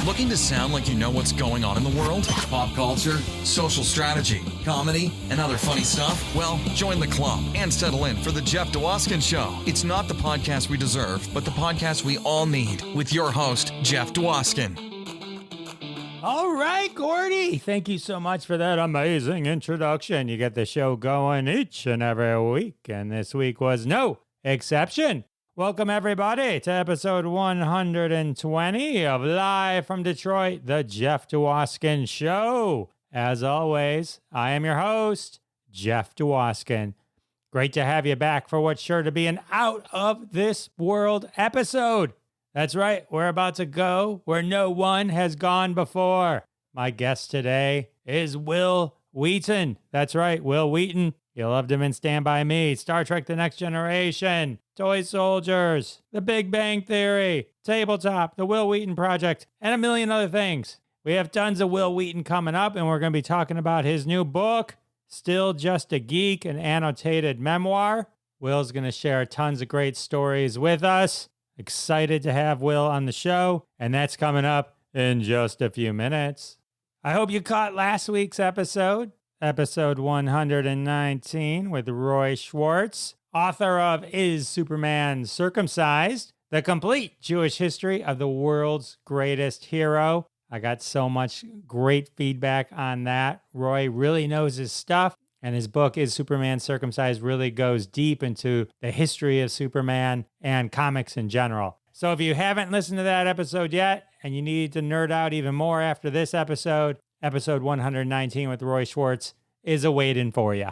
Looking to sound like you know what's going on in the world? Pop culture, social strategy, comedy, and other funny stuff? Well, join the club and settle in for the Jeff Dwoskin Show. It's not the podcast we deserve, but the podcast we all need, with your host, Jeff Dwoskin. All right, Gordy. Thank you so much for that amazing introduction. You get the show going each and every week, and this week was no exception. Welcome, everybody, to episode 120 of Live from Detroit, the Jeff Dwoskin Show. As always, I am your host, Jeff Dwoskin. Great to have you back for what's sure to be an out-of-this-world episode. That's right, we're about to go where no one has gone before. My guest today is Wil Wheaton. That's right, Wil Wheaton. You loved him in Stand By Me, Star Trek The Next Generation, Toy Soldiers, The Big Bang Theory, Tabletop, The Wil Wheaton Project, and a million other things. We have tons of Wil Wheaton coming up, and we're going to be talking about his new book, Still Just a Geek, an Annotated Memoir. Wil's going to share tons of great stories with us. Excited to have Wil on the show, and that's coming up in just a few minutes. I hope you caught last week's episode 119 with Roy Schwartz, author of Is Superman Circumcised? The Complete Jewish History of the World's Greatest Hero. I got so much great feedback on that. Roy really knows his stuff, and his book Is Superman Circumcised really goes deep into the history of Superman and comics in general. So if you haven't listened to that episode yet, and you need to nerd out even more after this episode 119 with Roy Schwartz is awaiting for you.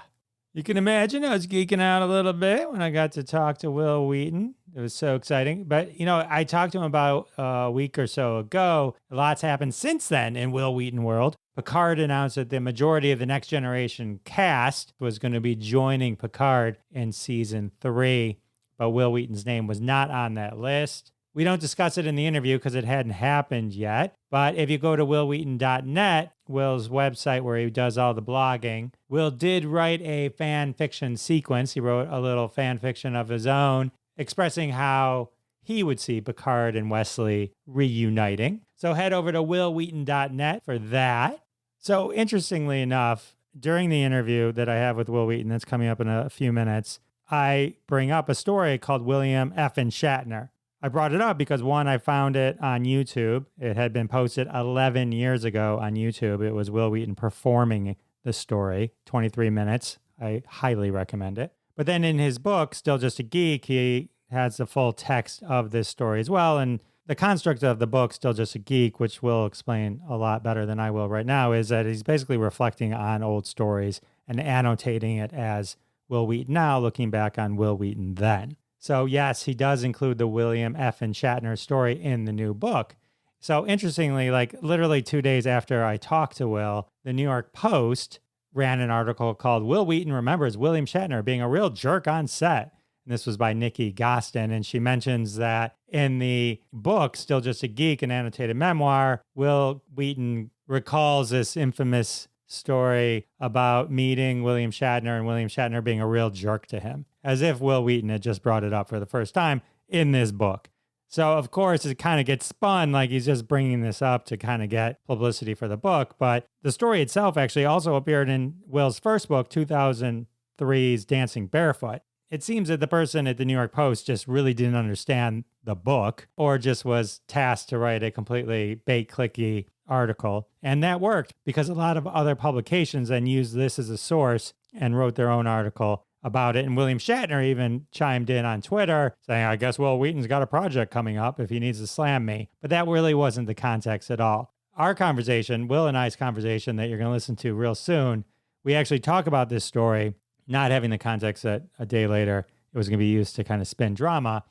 You can imagine I was geeking out a little bit when I got to talk to Wil Wheaton. It was so exciting. But, I talked to him about a week or so ago. A lot's happened since then in Wil Wheaton world. Picard announced that the majority of the Next Generation cast was going to be joining Picard in season 3. But Wil Wheaton's name was not on that list. We don't discuss it in the interview because it hadn't happened yet. But if you go to wilwheaton.net, Wil's website where he does all the blogging, Wil did write a fan fiction sequence. He wrote a little fan fiction of his own expressing how he would see Picard and Wesley reuniting. So head over to wilwheaton.net for that. So interestingly enough, during the interview that I have with Wil Wheaton that's coming up in a few minutes, I bring up a story called William Shatner. I brought it up because, one, I found it on YouTube. It had been posted 11 years ago on YouTube. It was Wil Wheaton performing the story, 23 minutes. I highly recommend it. But then in his book, Still Just a Geek, he has the full text of this story as well. And the construct of the book, Still Just a Geek, which Wil explain a lot better than I will right now, is that he's basically reflecting on old stories and annotating it as Wil Wheaton now, looking back on Wil Wheaton then. So yes, he does include the William Shatner story in the new book. So interestingly, like literally 2 days after I talked to Wil, the New York Post ran an article called Wil Wheaton Remembers William Shatner Being a Real Jerk on Set. And this was by Nikki Gostin. And she mentions that in the book, Still Just a Geek, an Annotated Memoir, Wil Wheaton recalls this infamous story about meeting William Shatner and William Shatner being a real jerk to him, as if Wil Wheaton had just brought it up for the first time in this book. So, of course, it kind of gets spun like he's just bringing this up to kind of get publicity for the book. But the story itself actually also appeared in Wil's first book, 2003's Dancing Barefoot. It seems that the person at the New York Post just really didn't understand the book or just was tasked to write a completely bait-clicky article. And that worked because a lot of other publications then used this as a source and wrote their own article about it. And William Shatner even chimed in on Twitter saying, I guess Wil Wheaton's got a project coming up if he needs to slam me. But that really wasn't the context at all. Our conversation, Wil and I's conversation that you're going to listen to real soon, we actually talk about this story, not having the context that a day later it was going to be used to kind of spin drama.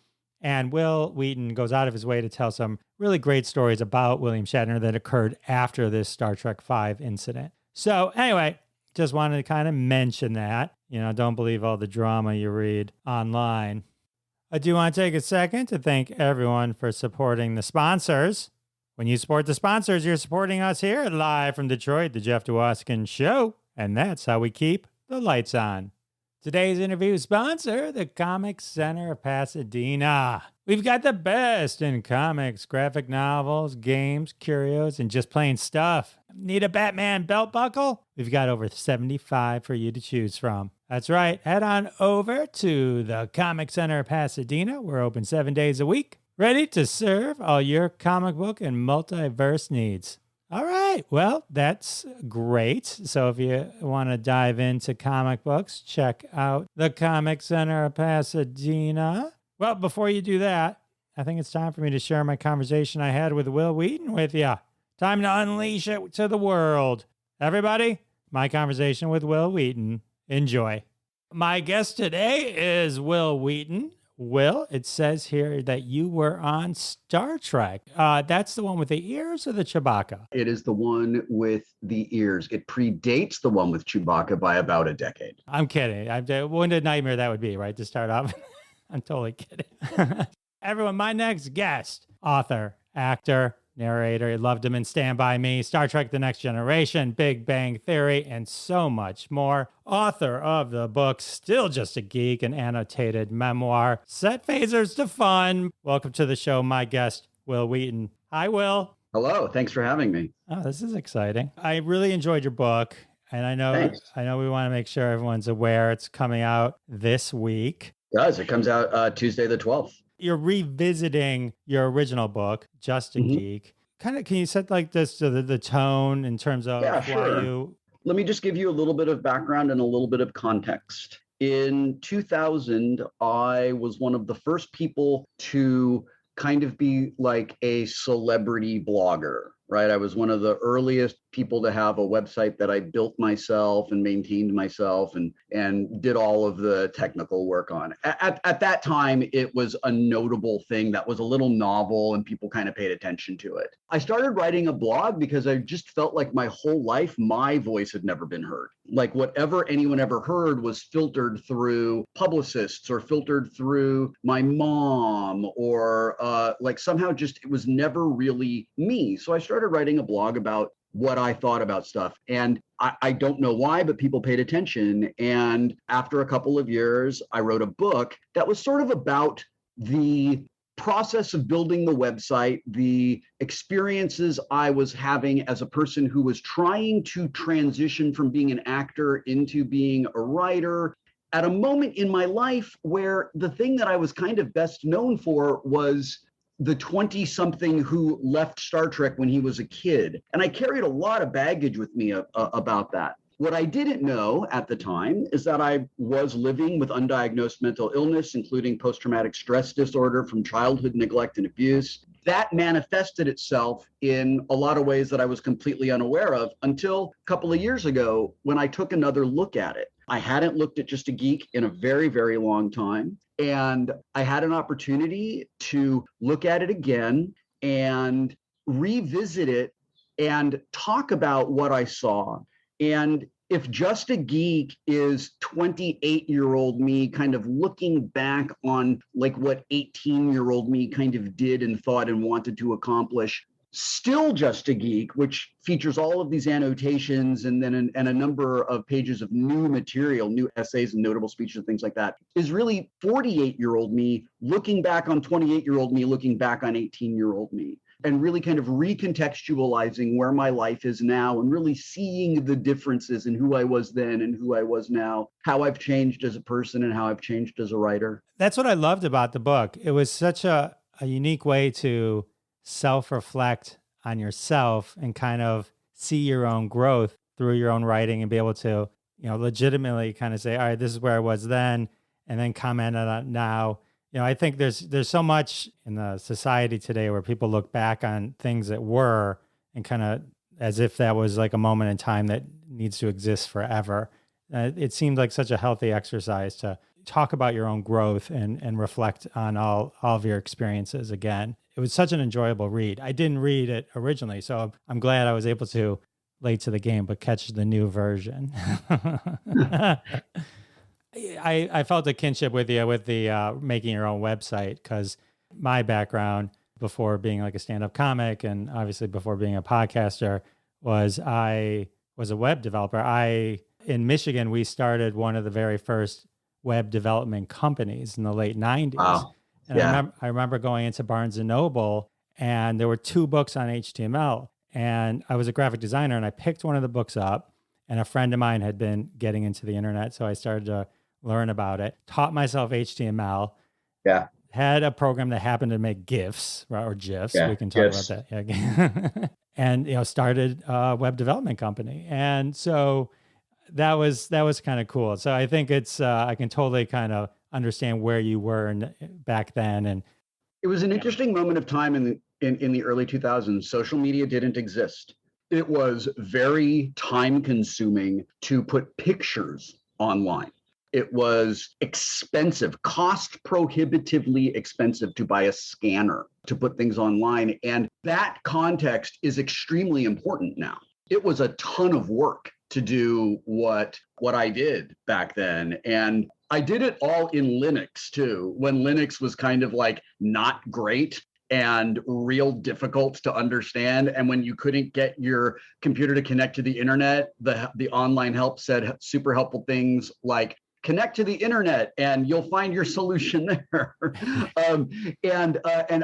And Wil Wheaton goes out of his way to tell some really great stories about William Shatner that occurred after this Star Trek V incident. So anyway, just wanted to kind of mention that. Don't believe all the drama you read online. I do want to take a second to thank everyone for supporting the sponsors. When you support the sponsors, you're supporting us here at Live from Detroit, the Jeff Dwoskin Show. And that's how we keep the lights on. Today's interview sponsor, the Comic Center of Pasadena. We've got the best in comics, graphic novels, games, curios, and just plain stuff. Need a Batman belt buckle? We've got over 75 for you to choose from. That's right. Head on over to the Comic Center of Pasadena. We're open 7 days a week, ready to serve all your comic book and multiverse needs. All right. Well, that's great. So if you want to dive into comic books, check out the Comic Center of Pasadena. Well, before you do that, I think it's time for me to share my conversation I had with Wil Wheaton with you. Time to unleash it to the world. Everybody, my conversation with Wil Wheaton. Enjoy. My guest today is Wil Wheaton. Wil, it says here that you were on Star Trek. That's the one with the ears or the Chewbacca? It is the one with the ears. It predates the one with Chewbacca by about a decade. I'm kidding. What a nightmare that would be, right? To start off. I'm totally kidding. Everyone, my next guest, author, actor, narrator. You loved him in Stand By Me, Star Trek The Next Generation, Big Bang Theory, and so much more. Author of the book Still Just a Geek, an annotated memoir. Set phasers to fun. Welcome to the show, my guest, Wil Wheaton. Hi, Wil. Hello. Thanks for having me. Oh, this is exciting. I really enjoyed your book. And I know we want to make sure everyone's aware it's coming out this week. It does. It comes out Tuesday the 12th. You're revisiting your original book, Just a Geek. Kind of, can you set like this to the tone in terms of why you... Let me just give you a little bit of background and a little bit of context. In 2000, I was one of the first people to kind of be like a celebrity blogger, right? I was one of the earliest people to have a website that I built myself and maintained myself and did all of the technical work on. At that time, it was a notable thing that was a little novel and people kind of paid attention to it. I started writing a blog because I just felt like my whole life, my voice had never been heard. Like whatever anyone ever heard was filtered through publicists or filtered through my mom or like somehow just it was never really me. So I started writing a blog about what I thought about stuff. And I don't know why, but people paid attention. And after a couple of years, I wrote a book that was sort of about the process of building the website, the experiences I was having as a person who was trying to transition from being an actor into being a writer at a moment in my life where the thing that I was kind of best known for was the 20-something who left Star Trek when he was a kid. And I carried a lot of baggage with me about that. What I didn't know at the time is that I was living with undiagnosed mental illness, including post-traumatic stress disorder from childhood neglect and abuse. That manifested itself in a lot of ways that I was completely unaware of until a couple of years ago when I took another look at it. I hadn't looked at Just a Geek in a very, very long time. And I had an opportunity to look at it again and revisit it and talk about what I saw. And if Just a Geek is 28-year-old me kind of looking back on like what 18-year-old me kind of did and thought and wanted to accomplish, Still Just a Geek, which features all of these annotations and then a number of pages of new material, new essays and notable speeches and things like that, is really 48-year-old me looking back on 28-year-old me, looking back on 18-year-old me, and really kind of recontextualizing where my life is now and really seeing the differences in who I was then and who I was now, how I've changed as a person and how I've changed as a writer. That's what I loved about the book. It was such a unique way to self-reflect on yourself and kind of see your own growth through your own writing and be able to, legitimately kind of say, all right, this is where I was then, and then comment on it now. I think there's so much in the society today where people look back on things that were and kind of as if that was like a moment in time that needs to exist forever. It seemed like such a healthy exercise to talk about your own growth and reflect on all of your experiences again. It was such an enjoyable read. I didn't read it originally, so I'm glad I was able to, late to the game, but catch the new version. I felt a kinship with you with the making your own website, because my background before being like a stand-up comic and obviously before being a podcaster was I was a web developer. In Michigan, we started one of the very first web development companies in the late 90s. Wow. And Yeah. I remember going into Barnes and Noble, and there were 2 books on HTML. And I was a graphic designer, and I picked one of the books up, and a friend of mine had been getting into the internet. So I started to learn about it, taught myself HTML, Yeah. had a program that happened to make GIFs, right, or GIFs. Yeah, We can talk GIFs. about that. Yeah. And, started a web development company. And so that was kind of cool. So I think it's, I can totally kind of understand where you were back then. And It was an interesting moment of time in the early 2000s. Social media didn't exist. It was very time consuming to put pictures online. It was expensive, cost prohibitively expensive to buy a scanner to put things online. And that context is extremely important now. It was a ton of work to do what I did back then. And I did it all in Linux too, when Linux was kind of like not great and real difficult to understand. And when you couldn't get your computer to connect to the internet, the online help said super helpful things like, connect to the internet and you'll find your solution there. And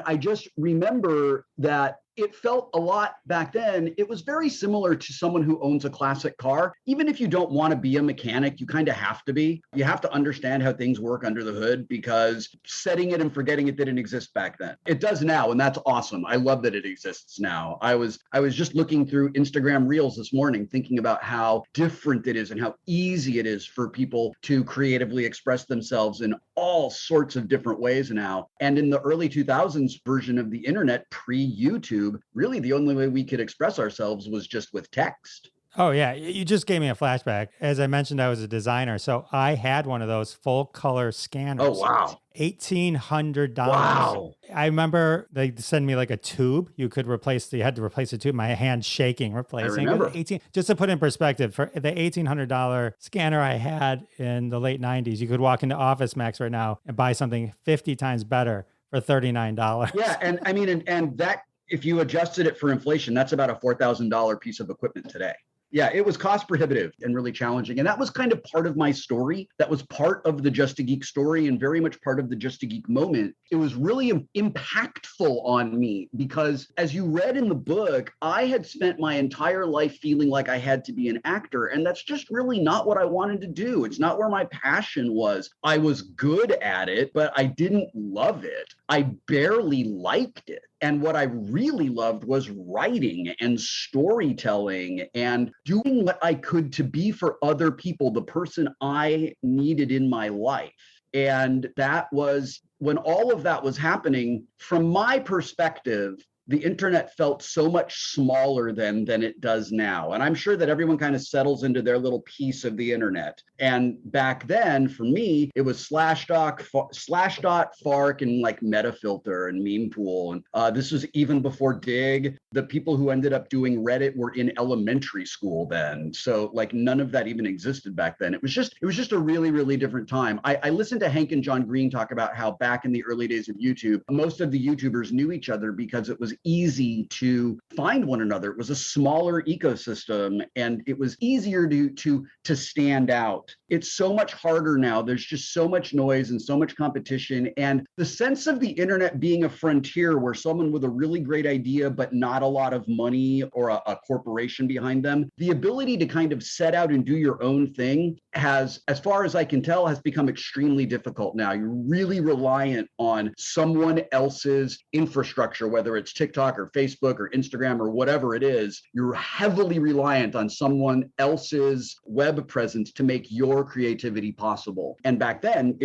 I just remember that it felt a lot back then. It was very similar to someone who owns a classic car. Even if you don't want to be a mechanic, you kind of have to be. You have to understand how things work under the hood, because setting it and forgetting it didn't exist back then. It does now, and that's awesome. I love that it exists now. I was just looking through Instagram Reels this morning, thinking about how different it is and how easy it is for people to creatively express themselves in all sorts of different ways now. And in the early 2000s version of the internet, pre-YouTube, really the only way we could express ourselves was just with text. oh yeah, you just gave me a flashback. As I mentioned, I was a designer, so I had one of those full color scanners. Oh, wow. $1,800. Wow. I remember they send me like a tube. You had to replace the tube. My hand shaking replacing. I remember. Just to put in perspective, for the $1,800 scanner I had in the late 90s, you could walk into Office Max right now and buy something 50 times better for $39. Yeah, and I mean, and that, if you adjusted it for inflation, that's about a $4,000 piece of equipment today. Yeah, it was cost prohibitive and really challenging. And that was kind of part of my story. That was part of the Just a Geek story and very much part of the Just a Geek moment. It was really impactful on me because, as you read in the book, I had spent my entire life feeling like I had to be an actor. And that's just really not what I wanted to do. It's not where my passion was. I was good at it, but I didn't love it. I barely liked it. And what I really loved was writing and storytelling and doing what I could to be for other people, the person I needed in my life. And that was when all of that was happening. From my perspective, the internet felt so much smaller than it does now. And I'm sure that everyone kind of settles into their little piece of the internet. And back then, for me, it was Slashdot, Fark, and like Metafilter and Memepool. And this was even before Dig. The people who ended up doing Reddit were in elementary school then. So like none of that even existed back then. It was just a really, really different time. I listened to Hank and John Green talk about how back in the early days of YouTube, most of the YouTubers knew each other because it was easy to find one another. It was a smaller ecosystem and it was easier to stand out. It's so much harder now. There's just so much noise and so much competition. And the sense of the internet being a frontier where someone with a really great idea, but not a lot of money or a corporation behind them, the ability to kind of set out and do your own thing has, as far as I can tell, has become extremely difficult now. You're really reliant on someone else's infrastructure, whether it's TikTok or Facebook or Instagram or whatever it is. You're heavily reliant on someone else's web presence to make your creativity possible. And back then,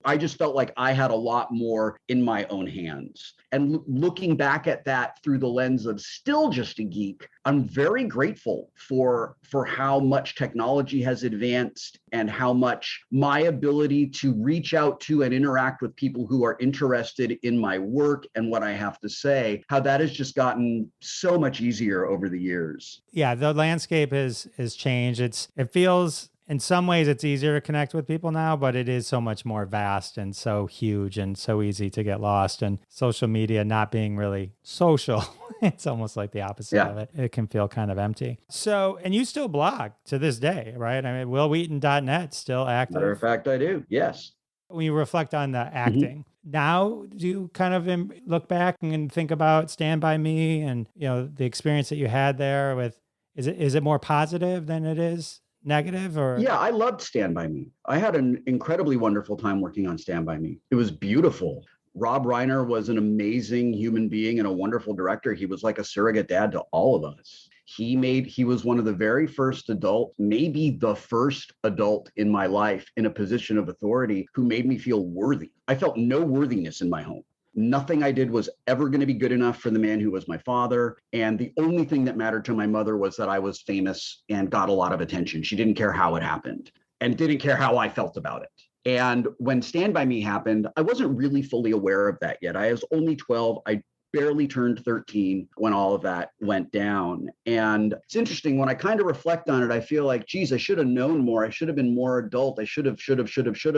I just felt like I had a lot more in my own hands. And looking back at that through the lens of still just a geek, I'm very grateful for how much technology has advanced and how much my ability to reach out to and interact with people who are interested in my work and what I have to say, how that has just gotten so much easier over the years. Yeah, the landscape has changed. It feels in some ways it's easier to connect with people now, but it is so much more vast and so huge and so easy to get lost. And social media not being really social, it's almost like the opposite of it. It can feel kind of empty. So, and you still blog to this day, right? I mean, wilwheaton.net still active. Matter of fact, I do. Yes. When you reflect on the acting, now do you kind of look back and think about Stand By Me and, you know, the experience that you had there with, is it more positive than it is negative? Or yeah, I loved Stand By Me. I had an incredibly wonderful time working on Stand By Me. It was beautiful. Rob Reiner was an amazing human being and a wonderful director. He was like a surrogate dad to all of us. He was one of the very first adult, maybe the first adult in my life in a position of authority who made me feel worthy. I felt no worthiness in my home. Nothing I did was ever going to be good enough for the man who was my father. And the only thing that mattered to my mother was that I was famous and got a lot of attention. She didn't care how it happened and didn't care how I felt about it. And when Stand By Me happened, I wasn't really fully aware of that yet. I was only 12. I barely turned 13 when all of that went down. And it's interesting, when I kind of reflect on it, I feel like, geez, I should have known more. I should have been more adult. I should have.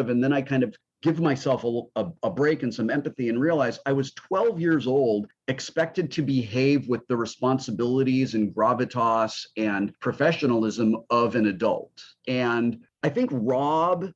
And then I kind of give myself a break and some empathy and realize I was 12 years old, expected to behave with the responsibilities and gravitas and professionalism of an adult. And I think Rob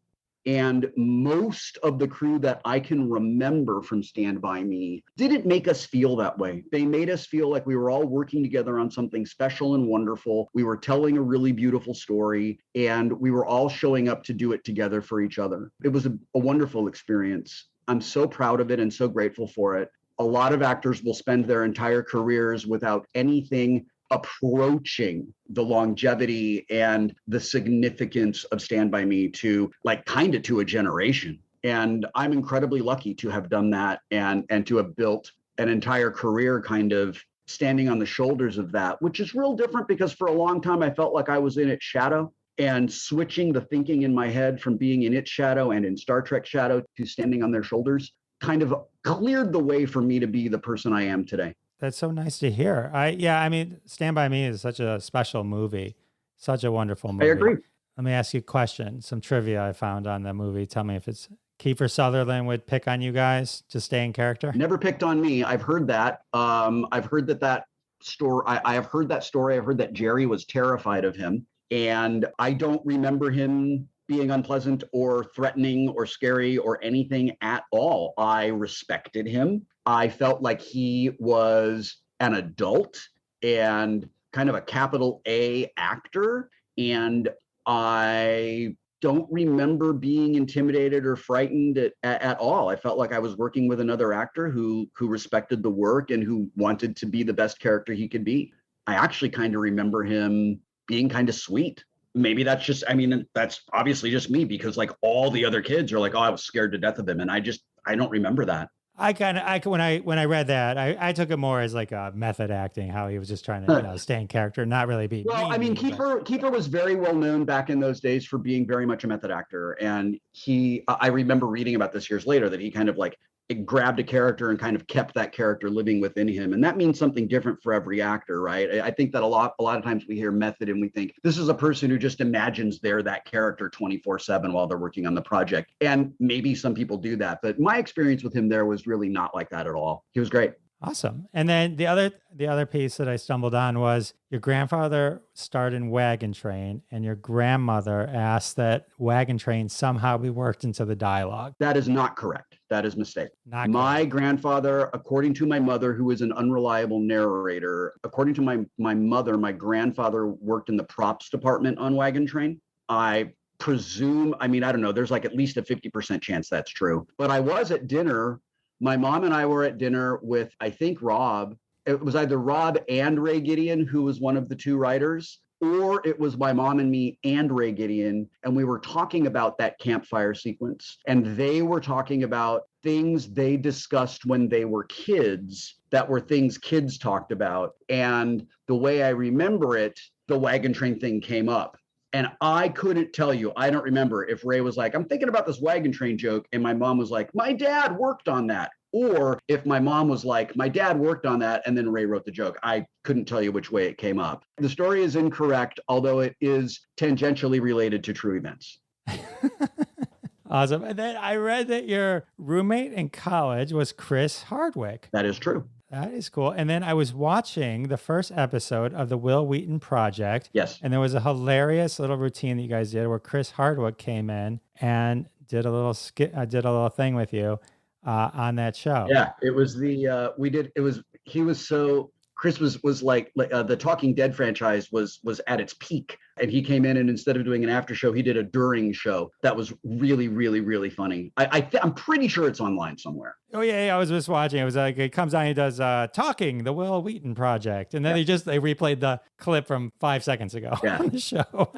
and most of the crew that I can remember from Stand By Me didn't make us feel that way. They made us feel like we were all working together on something special and wonderful. We were telling a really beautiful story, and we were all showing up to do it together for each other. It was a wonderful experience. I'm so proud of it and so grateful for it. A lot of actors will spend their entire careers without anything approaching the longevity and the significance of Stand By Me to to a generation. And I'm incredibly lucky to have done that and to have built an entire career kind of standing on the shoulders of that, which is real different because for a long time I felt like I was in its shadow, and switching the thinking in my head from being in its shadow and in Star Trek shadow to standing on their shoulders kind of cleared the way for me to be the person I am today. That's so nice to hear. I mean, Stand By Me is such a special movie, such a wonderful movie. I agree. Let me ask you a question, some trivia I found on the movie. Tell me if it's Kiefer Sutherland would pick on you guys to stay in character. Never picked on me. I've heard that. I've heard that story. I have heard that story. I've heard that Jerry was terrified of him. And I don't remember him being unpleasant or threatening or scary or anything at all. I respected him. I felt like he was an adult and kind of a capital A actor. And I don't remember being intimidated or frightened at all. I felt like I was working with another actor who respected the work and who wanted to be the best character he could be. I actually kind of remember him being kind of sweet. Maybe that's obviously just me, because like all the other kids are like, oh, I was scared to death of him. And I don't remember that. When I read that, I took it more as like a method acting, how he was just trying to stay in character, not really be. Well, I mean, Kiefer was very well known back in those days for being very much a method actor. And I remember reading about this years later that he kind of like it grabbed a character and kind of kept that character living within him. And that means something different for every actor, right? I think that a lot of times we hear method and we think this is a person who just imagines they're that character 24/7 while they're working on the project. And maybe some people do that, but my experience with him there was really not like that at all. He was great. Awesome. And then the other piece that I stumbled on was your grandfather starred in Wagon Train, and your grandmother asked that Wagon Train somehow be worked into the dialogue. That is not correct. That is mistake. My grandfather, according to my mother, who is an unreliable narrator, according to my mother, my grandfather worked in the props department on Wagon Train. I presume, I don't know, there's like at least a 50% chance that's true. But I was at dinner. My mom and I were at dinner with, I think, Rob. It was either Rob and Ray Gideon, who was one of the two writers, or it was my mom and me and Ray Gideon. And we were talking about that campfire sequence. And they were talking about things they discussed when they were kids that were things kids talked about. And the way I remember it, the Wagon Train thing came up. And I couldn't tell you, I don't remember if Ray was like, I'm thinking about this Wagon Train joke. And my mom was like, my dad worked on that. or if my mom was like, my dad worked on that and then Ray wrote the joke. I couldn't tell you which way it came up. The story is incorrect, although it is tangentially related to true events. Awesome. And then I read that your roommate in college was Chris Hardwick. That is true. That is cool. And then I was watching the first episode of the Wil Wheaton Project. Yes. And there was a hilarious little routine that you guys did where Chris Hardwick came in and did a little did a little thing with you on that show. Yeah, it was Chris was like the Talking Dead franchise was at its peak, and he came in and instead of doing an after show, he did a during show that was really, really, really funny. I'm pretty sure it's online somewhere. Oh yeah, I was just watching. It was like it comes on, he does Talking, the Wil Wheaton Project, and then they replayed the clip from 5 seconds ago on the show.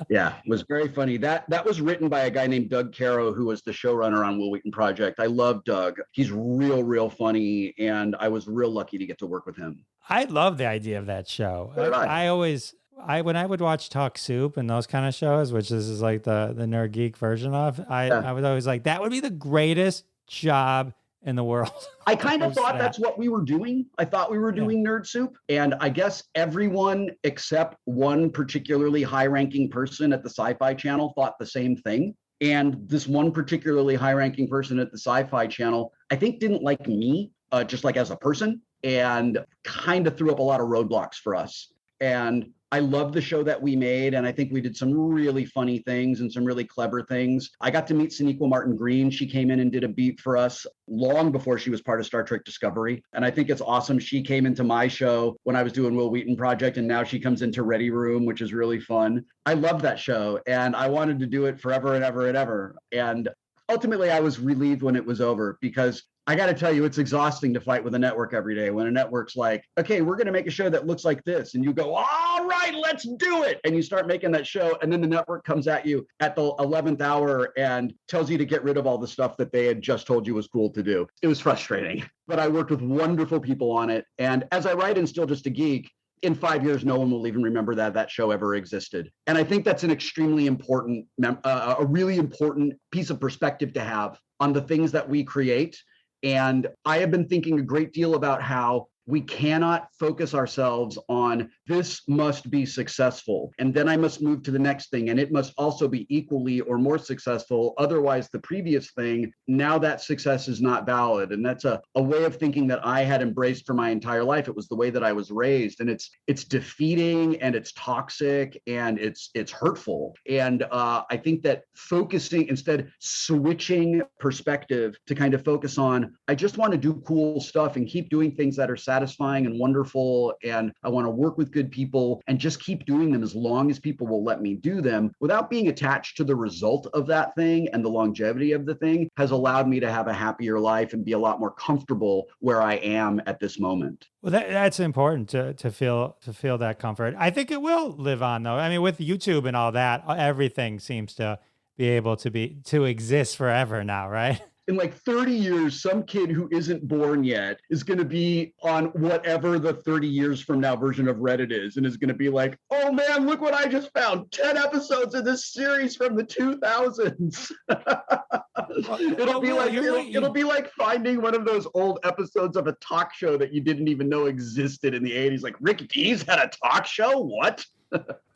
Yeah, it was very funny. That was written by a guy named Doug Caro, who was the showrunner on Wil Wheaton Project. I love Doug. He's real funny, and I was real lucky to get to work with him. I love the idea of that show. When I would watch Talk Soup and those kind of shows, which this is like the Nerd Geek version of, I was always like, that would be the greatest job in the world. I kind of thought that's what we were doing. I thought we were doing Nerd Soup. And I guess everyone except one particularly high-ranking person at the Sci-Fi Channel thought the same thing. And this one particularly high-ranking person at the Sci-Fi Channel, I think didn't like me, just like as a person, and kind of threw up a lot of roadblocks for us. And I love the show that we made, and I think we did some really funny things and some really clever things. I got to meet Sonequa Martin Green. She came in and did a beat for us long before she was part of Star Trek Discovery. And I think it's awesome. She came into my show when I was doing Wil Wheaton Project, and now she comes into Ready Room, which is really fun. I love that show, and I wanted to do it forever and ever and ever. And ultimately, I was relieved when it was over, because I got to tell you, it's exhausting to fight with a network every day when a network's like, okay, we're going to make a show that looks like this. And you go, all right, let's do it. And you start making that show. And then the network comes at you at the 11th hour and tells you to get rid of all the stuff that they had just told you was cool to do. It was frustrating, but I worked with wonderful people on it. And as I write in Still Just a Geek, in 5 years, no one will even remember that show ever existed. And I think that's an extremely important, a really important piece of perspective to have on the things that we create. And I have been thinking a great deal about how we cannot focus ourselves on this must be successful, and then I must move to the next thing, and it must also be equally or more successful. Otherwise, the previous thing, now that success is not valid. And that's a way of thinking that I had embraced for my entire life. It was the way that I was raised, and it's defeating, and it's toxic, and it's hurtful. And I think that focusing, instead switching perspective to kind of focus on, I just want to do cool stuff and keep doing things that are satisfying and wonderful, and I want to work with good people and just keep doing them as long as people will let me do them without being attached to the result of that thing, and the longevity of the thing has allowed me to have a happier life and be a lot more comfortable where I am at this moment. Well, that's important to feel that comfort. I think it will live on, though. I mean, with YouTube and all that, everything seems to be able to exist forever now, right? In like 30 years, some kid who isn't born yet is going to be on whatever the 30 years from now version of Reddit is, and is going to be like, oh man, look what I just found. 10 episodes of this series from the 2000s. It'll be like finding one of those old episodes of a talk show that you didn't even know existed in the 80s. Like, Rick Dees had a talk show? What?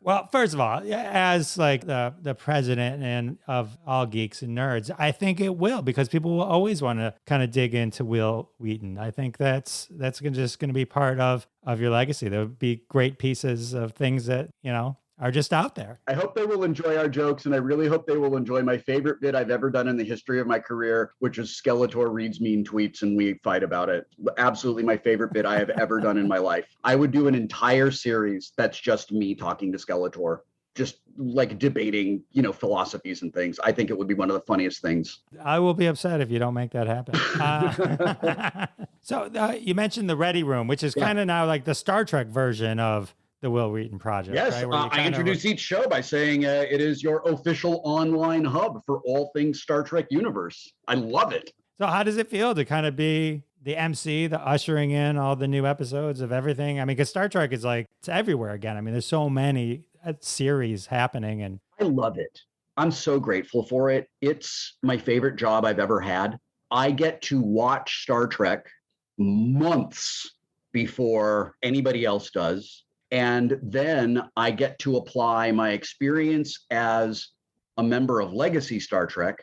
Well, first of all, as like the president and of all geeks and nerds, I think it will, because people will always want to kind of dig into Wil Wheaton. I think that's just going to be part of your legacy. There'll be great pieces of things that, are just out there. I hope they will enjoy our jokes, and I really hope they will enjoy my favorite bit I've ever done in the history of my career, which is Skeletor reads mean tweets and we fight about it. Absolutely my favorite bit I have ever done in my life. I would do an entire series that's just me talking to Skeletor, just like debating, philosophies and things. I think it would be one of the funniest things. I will be upset if you don't make that happen. So you mentioned the Ready Room, which is kind of now like the Star Trek version of the Wil Wheaton Project. Yes, right? I introduce each show by saying it is your official online hub for all things Star Trek universe. I love it. So how does it feel to kind of be the MC, the ushering in all the new episodes of everything? I mean, because Star Trek is like, it's everywhere again. I mean, there's so many series happening, and I love it. I'm so grateful for it. It's my favorite job I've ever had. I get to watch Star Trek months before anybody else does. And then I get to apply my experience as a member of Legacy Star Trek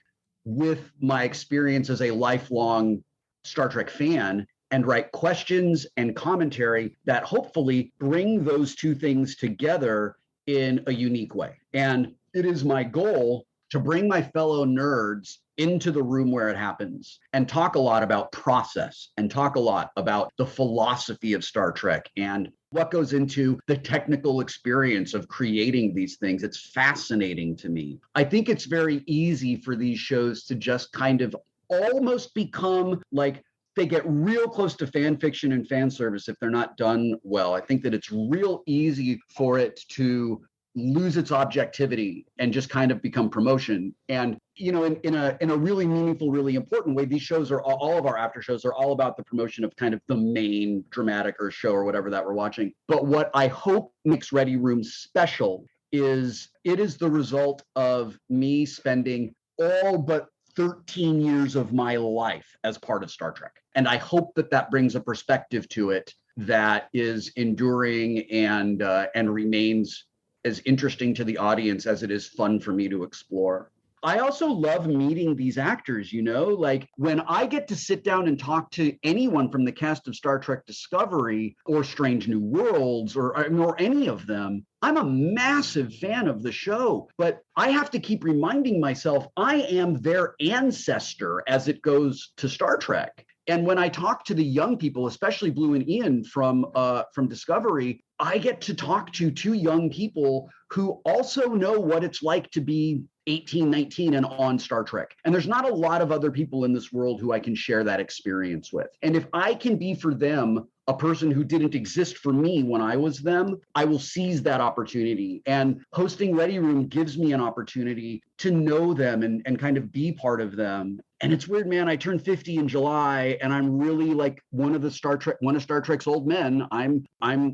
with my experience as a lifelong Star Trek fan and write questions and commentary that hopefully bring those two things together in a unique way. And it is my goal to bring my fellow nerds into the room where it happens and talk a lot about process and talk a lot about the philosophy of Star Trek and what goes into the technical experience of creating these things. It's fascinating to me. I think it's very easy for these shows to just kind of almost become like they get real close to fan fiction and fan service if they're not done well. I think that it's real easy for it to lose its objectivity and just kind of become promotion. And in a really meaningful, really important way, these shows are all of our after shows are all about the promotion of kind of the main dramatic or show or whatever that we're watching. But what I hope makes Ready Room special is it is the result of me spending all but 13 years of my life as part of Star Trek. And I hope that brings a perspective to it that is enduring and remains as interesting to the audience as it is fun for me to explore. I also love meeting these actors, like when I get to sit down and talk to anyone from the cast of Star Trek Discovery or Strange New Worlds or any of them, I'm a massive fan of the show, but I have to keep reminding myself I am their ancestor as it goes to Star Trek. And when I talk to the young people, especially Blue and Ian from Discovery, I get to talk to two young people who also know what it's like to be 18, 19 and on Star Trek. And there's not a lot of other people in this world who I can share that experience with. And if I can be for them a person who didn't exist for me when I was them, I will seize that opportunity. And hosting Ready Room gives me an opportunity to know them and kind of be part of them. And it's weird, man. I turned 50 in July, and I'm really like one of Star Trek's old men. I'm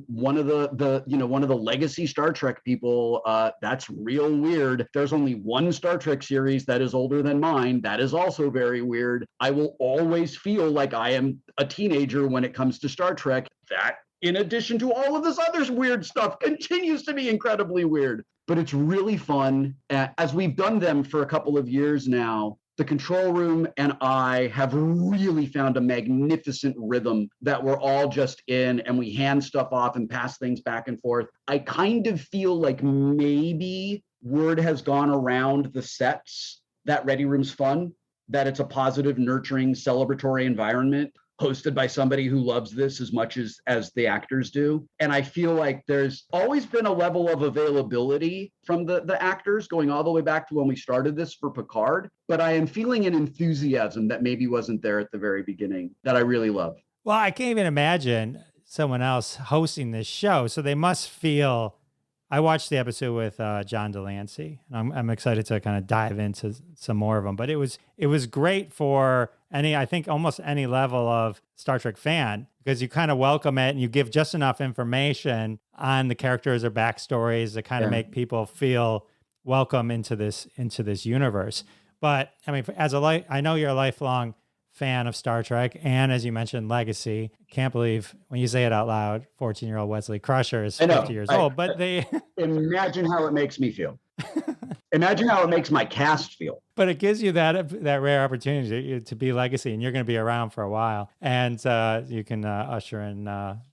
one of the legacy Star Trek people. That's real weird. There's only one Star Trek series that is older than mine. That is also very weird. I will always feel like I am a teenager when it comes to Star Trek. That, in addition to all of this other weird stuff, continues to be incredibly weird. But it's really fun. As we've done them for a couple of years now, the control room and I have really found a magnificent rhythm that we're all just in, and we hand stuff off and pass things back and forth. I kind of feel like maybe word has gone around the sets that Ready Room's fun, that it's a positive, nurturing, celebratory environment hosted by somebody who loves this as much as the actors do. And I feel like there's always been a level of availability from the actors going all the way back to when we started this for Picard. But I am feeling an enthusiasm that maybe wasn't there at the very beginning that I really love. Well, I can't even imagine someone else hosting this show. So they must feel. I watched the episode with John Delancey, and I'm excited to kind of dive into some more of them. But it was great for I think almost any level of Star Trek fan, because you kind of welcome it and you give just enough information on the characters or backstories to kind of make people feel welcome into this universe. But I mean, I know you're a lifelong fan of Star Trek, and as you mentioned, Legacy. Can't believe when you say it out loud, 14-year-old Wesley Crusher is 50 years old. But imagine how it makes me feel. Imagine how it makes my cast feel. But it gives you that rare opportunity to be Legacy, and you're going to be around for a while, and you can usher in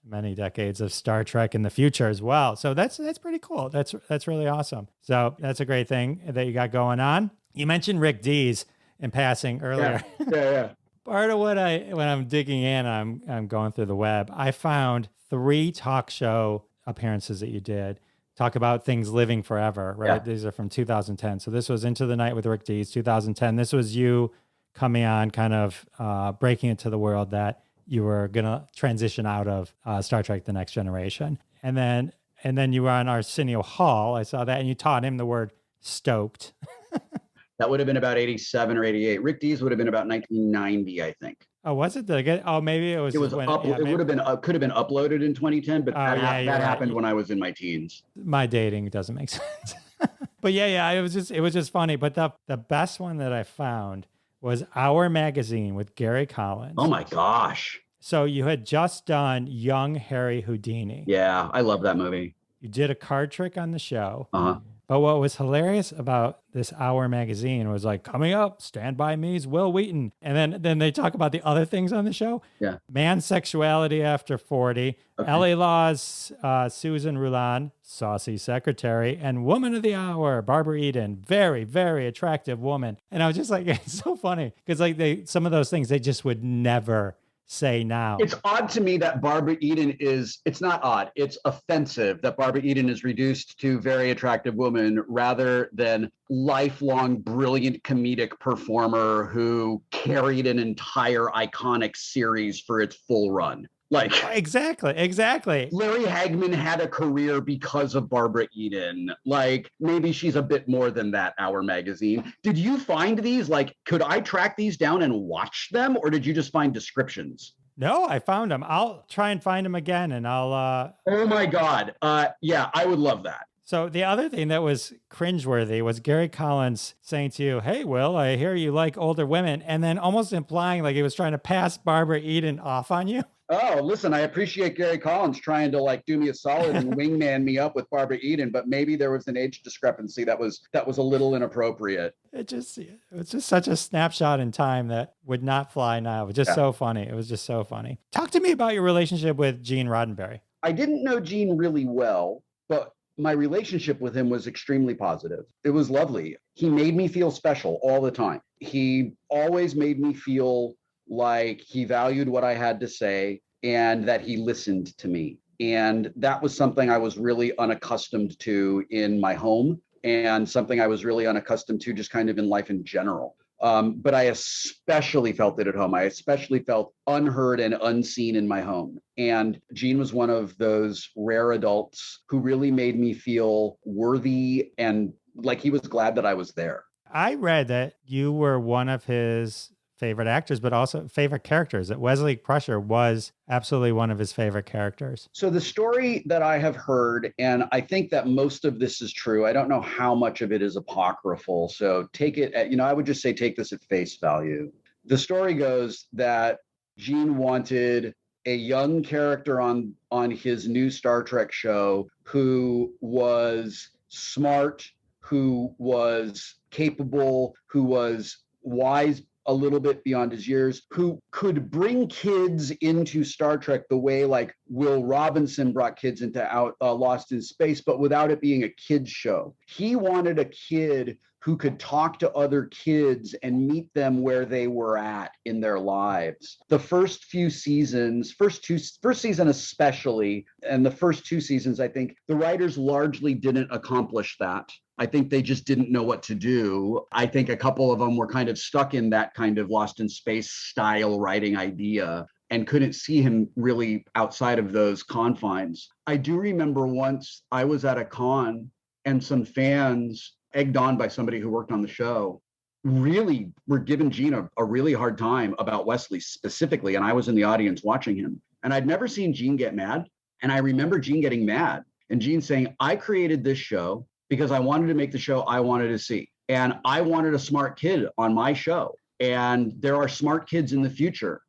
many decades of Star Trek in the future as well. So that's pretty cool. That's really awesome. So that's a great thing that you got going on. You mentioned Rick Dees in passing earlier. Yeah. Part of when I'm digging in, I'm going through the web, I found 3 talk show appearances that you did. Talk about things living forever, right? Yeah. These are from 2010. So this was Into the Night with Rick Dees, 2010. This was you coming on, kind of breaking into the world that you were going to transition out of Star Trek: The Next Generation. And then you were on Arsenio Hall. I saw that, and you taught him the word stoked. That would have been about 87 or 88. Rick Dees would have been about 1990, I think. Oh, was it? Maybe it was. It was could have been uploaded in 2010, but that happened when I was in my teens. My dating doesn't make sense. But yeah, it was just funny. But the best one that I found was Our Magazine with Gary Collins. Oh my gosh. So you had just done Young Harry Houdini. Yeah, I love that movie. You did a card trick on the show. Uh-huh. But what was hilarious about this Our Magazine was like, coming up, Stand By Me's Wil Wheaton. And then they talk about the other things on the show. Yeah. Man's Sexuality After 40, Okay. LA Law's Susan Rulan, Saucy Secretary, and Woman of the Hour, Barbara Eden. Very, very attractive woman. And I was just like, it's so funny because like some of those things they just would never say now. It's odd to me that Barbara Eden it's not odd, it's offensive that Barbara Eden is reduced to very attractive woman rather than lifelong brilliant comedic performer who carried an entire iconic series for its full run. Like Exactly. Larry Hagman had a career because of Barbara Eden. Like maybe she's a bit more than that, Our Magazine. Did you find these? Like, could I track these down and watch them? Or did you just find descriptions? No, I found them. I'll try and find them again and I'll Oh my God. Yeah, I would love that. So the other thing that was cringeworthy was Gary Collins saying to you, "Hey, Will, I hear you like older women," and then almost implying like he was trying to pass Barbara Eden off on you. Oh, listen, I appreciate Gary Collins trying to like do me a solid and wingman me up with Barbara Eden, but maybe there was an age discrepancy that was a little inappropriate. It was just such a snapshot in time that would not fly now. It was just so funny. It was just so funny. Talk to me about your relationship with Gene Roddenberry. I didn't know Gene really well, but my relationship with him was extremely positive. It was lovely. He made me feel special all the time. He always made me feel like he valued what I had to say and that he listened to me. And that was something I was really unaccustomed to in my home and something I was really unaccustomed to just kind of in life in general. But I especially felt it at home. I especially felt unheard and unseen in my home. And Gene was one of those rare adults who really made me feel worthy and like he was glad that I was there. I read that you were one of his favorite actors, but also favorite characters, that Wesley Crusher was absolutely one of his favorite characters. So the story that I have heard, and I think that most of this is true, I don't know how much of it is apocryphal. So take it at, I would just say take this at face value. The story goes that Gene wanted a young character on his new Star Trek show who was smart, who was capable, who was wise a little bit beyond his years, who could bring kids into Star Trek the way like Will Robinson brought kids into Lost in Space, but without it being a kid's show. He wanted a kid who could talk to other kids and meet them where they were at in their lives. The first few seasons, first season especially, and the first two seasons, I think the writers largely didn't accomplish that. I think they just didn't know what to do. I think a couple of them were kind of stuck in that kind of Lost in Space style writing idea and couldn't see him really outside of those confines. I do remember once I was at a con and some fans, egged on by somebody who worked on the show, really were giving Gene a really hard time about Wesley specifically. And I was in the audience watching him. And I'd never seen Gene get mad. And I remember Gene getting mad and Gene saying, I created this show because I wanted to make the show I wanted to see. And I wanted a smart kid on my show. And there are smart kids in the future.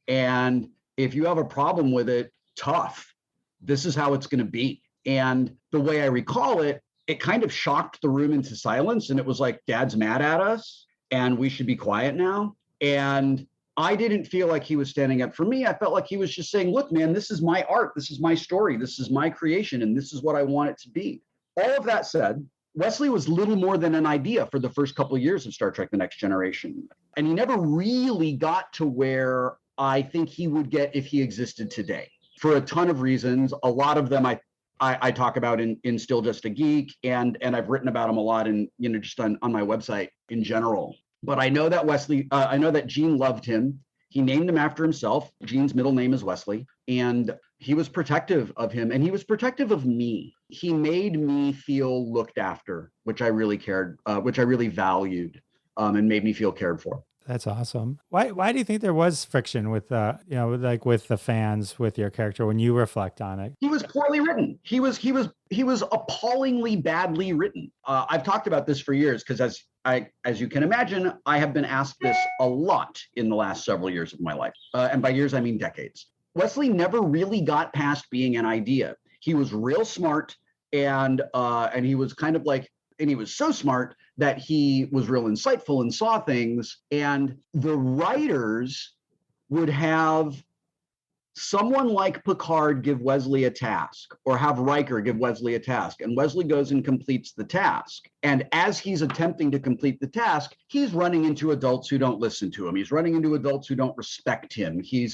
And if you have a problem with it, tough. This is how it's going to be. And the way I recall it, it kind of shocked the room into silence. And it was like, Dad's mad at us and we should be quiet now. And I didn't feel like he was standing up for me. I felt like he was just saying, look, man, this is my art. This is my story. This is my creation. And this is what I want it to be. All of that said, Wesley was little more than an idea for the first couple of years of Star Trek: The Next Generation. And he never really got to where I think he would get if he existed today for a ton of reasons. A lot of them I talk about in Still Just a Geek, and I've written about him a lot in, just on my website in general. But I know that I know that Gene loved him. He named him after himself. Gene's middle name is Wesley. And he was protective of him, and he was protective of me. He made me feel looked after, which I really valued, and made me feel cared for. That's awesome. Why do you think there was friction with like with the fans with your character when you reflect on it? He was poorly written. He was appallingly badly written. I've talked about this for years because as you can imagine, I have been asked this a lot in the last several years of my life, and by years I mean decades. Wesley never really got past being an idea. He was real smart, and he was kind of like, and he was so smart that he was real insightful and saw things. And the writers would have someone like Picard give Wesley a task, or have Riker give Wesley a task, and Wesley goes and completes the task. And as he's attempting to complete the task, he's running into adults who don't listen to him. He's running into adults who don't respect him. He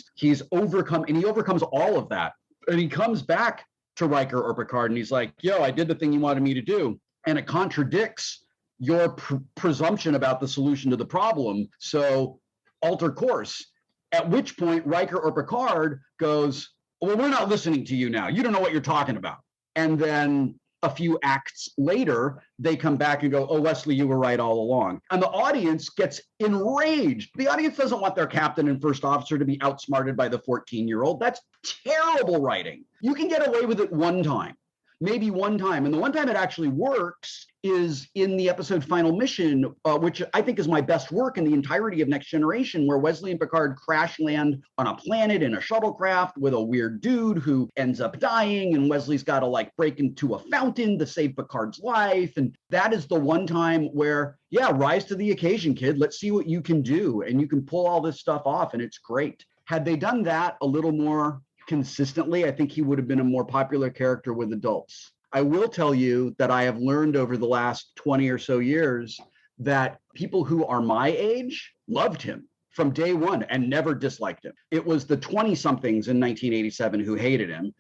overcomes all of that. And he comes back to Riker or Picard and he's like, yo, I did the thing you wanted me to do. And it contradicts your presumption about the solution to the problem. So alter course. At which point Riker or Picard goes, well, we're not listening to you now. You don't know what you're talking about. And then a few acts later, they come back and go, oh, Wesley, you were right all along. And the audience gets enraged. The audience doesn't want their captain and first officer to be outsmarted by the 14-year-old. That's terrible writing. You can get away with it one time. Maybe one time. And the one time it actually works is in the episode Final Mission, which I think is my best work in the entirety of Next Generation, where Wesley and Picard crash land on a planet in a shuttlecraft with a weird dude who ends up dying. And Wesley's got to like break into a fountain to save Picard's life. And that is the one time where, yeah, rise to the occasion, kid. Let's see what you can do. And you can pull all this stuff off. And it's great. Had they done that a little more consistently, I think he would have been a more popular character with adults. I will tell you that I have learned over the last 20 or so years that people who are my age loved him from day one and never disliked him. It was the 20-somethings in 1987 who hated him.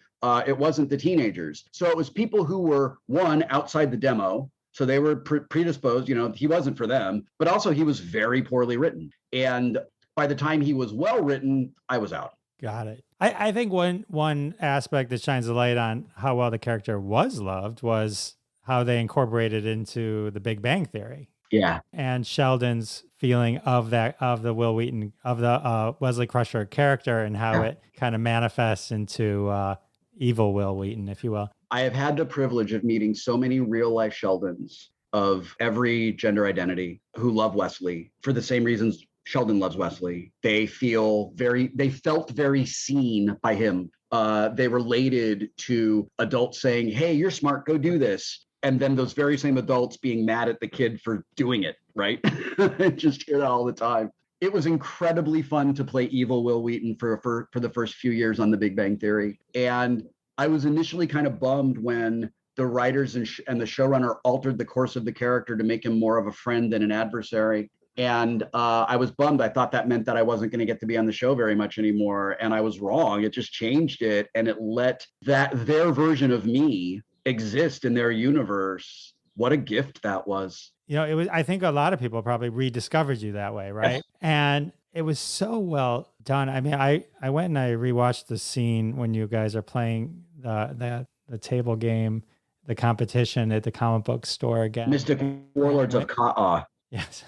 It wasn't the teenagers. So it was people who were, one, outside the demo. So they were predisposed, he wasn't for them, but also he was very poorly written. And by the time he was well written, I was out. Got it. I think one aspect that shines a light on how well the character was loved was how they incorporated into the Big Bang Theory. Yeah. And Sheldon's feeling of the Wil Wheaton, of the Wesley Crusher character, and how it kind of manifests into evil Wil Wheaton, if you will. I have had the privilege of meeting so many real life Sheldons of every gender identity who love Wesley for the same reasons Sheldon loves Wesley. They felt very seen by him. They related to adults saying, hey, you're smart, go do this. And then those very same adults being mad at the kid for doing it, right? I just hear that all the time. It was incredibly fun to play evil Wil Wheaton for the first few years on The Big Bang Theory. And I was initially kind of bummed when the writers and the showrunner altered the course of the character to make him more of a friend than an adversary. And I was bummed. I thought that meant that I wasn't going to get to be on the show very much anymore. And I was wrong. It just changed it. And it let their version of me exist in their universe. What a gift that was. It was, I think a lot of people probably rediscovered you that way, right? Yes. And it was so well done. I mean, I went and I rewatched the scene when you guys are playing the table game, the competition at the comic book store again. Mystic Warlords of Ka'a. Yes.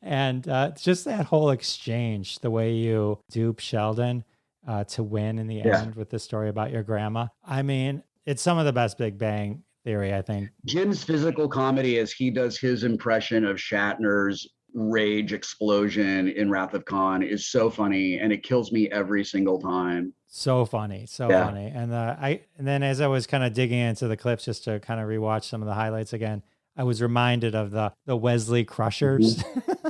And just that whole exchange, the way you dupe Sheldon to win in the end with the story about your grandma. I mean, it's some of the best Big Bang Theory, I think. Jim's physical comedy as he does his impression of Shatner's rage explosion in Wrath of Khan is so funny, and it kills me every single time. So funny, funny. And then as I was kind of digging into the clips just to kind of rewatch some of the highlights again, I was reminded of the Wesley Crushers. Mm-hmm.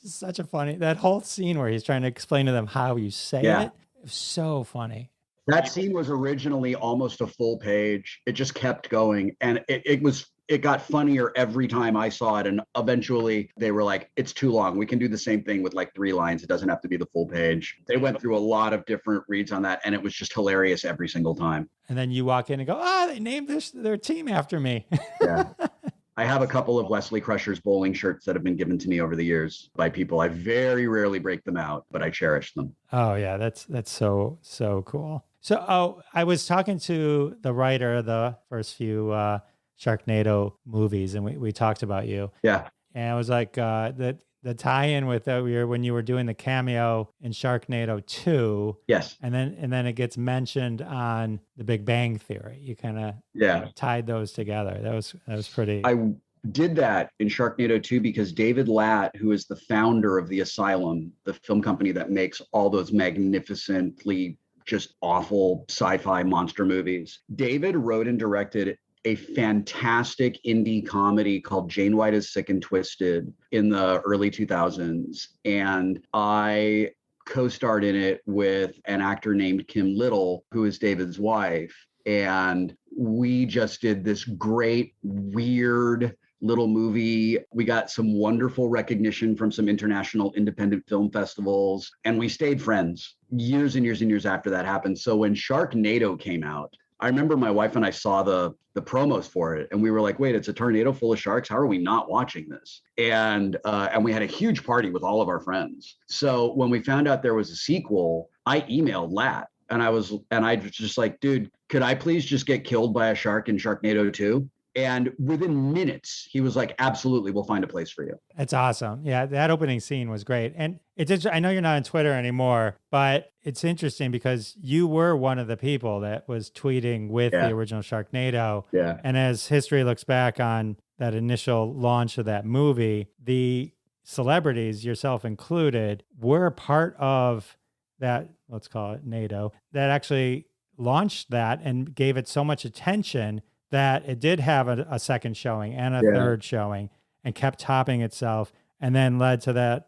Such a funny, that whole scene where he's trying to explain to them how you say it. It was so funny. That scene was originally almost a full page. It just kept going. And it got funnier every time I saw it. And eventually they were like, it's too long. We can do the same thing with like 3 lines. It doesn't have to be the full page. They went through a lot of different reads on that. And it was just hilarious every single time. And then you walk in and go, they named their team after me. Yeah. I have a couple of Wesley Crusher's bowling shirts that have been given to me over the years by people. I very rarely break them out, but I cherish them. Oh yeah, that's so cool. So I was talking to the writer of the first few Sharknado movies, and we talked about you. Yeah. And I was like, that the tie-in with when you were doing the cameo in Sharknado 2. Yes. And then it gets mentioned on The Big Bang Theory. You kind of tied those together. That was pretty. I did that in Sharknado 2 because David Latt, who is the founder of The Asylum, the film company that makes all those magnificently just awful sci-fi monster movies, David wrote and directed a fantastic indie comedy called Jane White is Sick and Twisted in the early 2000s. And I co-starred in it with an actor named Kim Little, who is David's wife. And we just did this great, weird little movie. We got some wonderful recognition from some international independent film festivals, and we stayed friends years and years and years after that happened. So when Sharknado came out, I remember my wife and I saw the promos for it, and we were like, wait, it's a tornado full of sharks. How are we not watching this? And we had a huge party with all of our friends. So when we found out there was a sequel, I emailed Lat, and I was just like, dude, could I please just get killed by a shark in Sharknado 2? And within minutes, he was like, absolutely, we'll find a place for you. That's awesome. Yeah, that opening scene was great. And I know you're not on Twitter anymore, but it's interesting because you were one of the people that was tweeting with the original Sharknado. Yeah. And as history looks back on that initial launch of that movie, the celebrities, yourself included, were part of that, let's call it NATO, that actually launched that and gave it so much attention that it did have a second showing and a third showing and kept topping itself, and then led to that,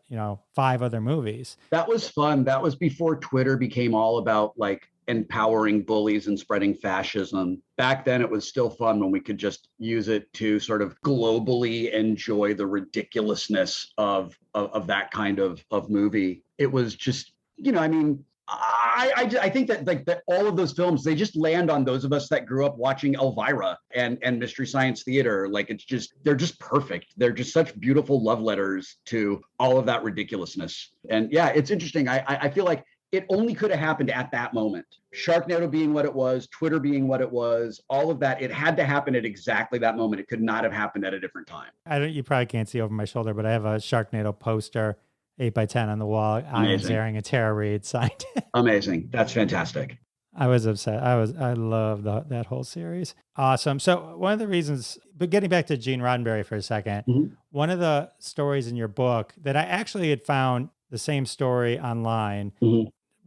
5 other movies. That was fun. That was before Twitter became all about like empowering bullies and spreading fascism. Back then, it was still fun when we could just use it to sort of globally enjoy the ridiculousness of that kind of movie. It was just, I think that that all of those films, they just land on those of us that grew up watching Elvira and Mystery Science Theater. Like they're just perfect. They're just such beautiful love letters to all of that ridiculousness. And yeah, it's interesting. I feel like it only could have happened at that moment. Sharknado being what it was, Twitter being what it was, all of that, it had to happen at exactly that moment. It could not have happened at a different time. You probably can't see over my shoulder, but I have a Sharknado poster 8x10 on the wall. I am Zaring, a Tara Reid signed. Amazing. That's fantastic. I was upset. I love that whole series. Awesome. So one of the reasons, but getting back to Gene Roddenberry for a second, one of the stories in your book that I actually had found the same story online,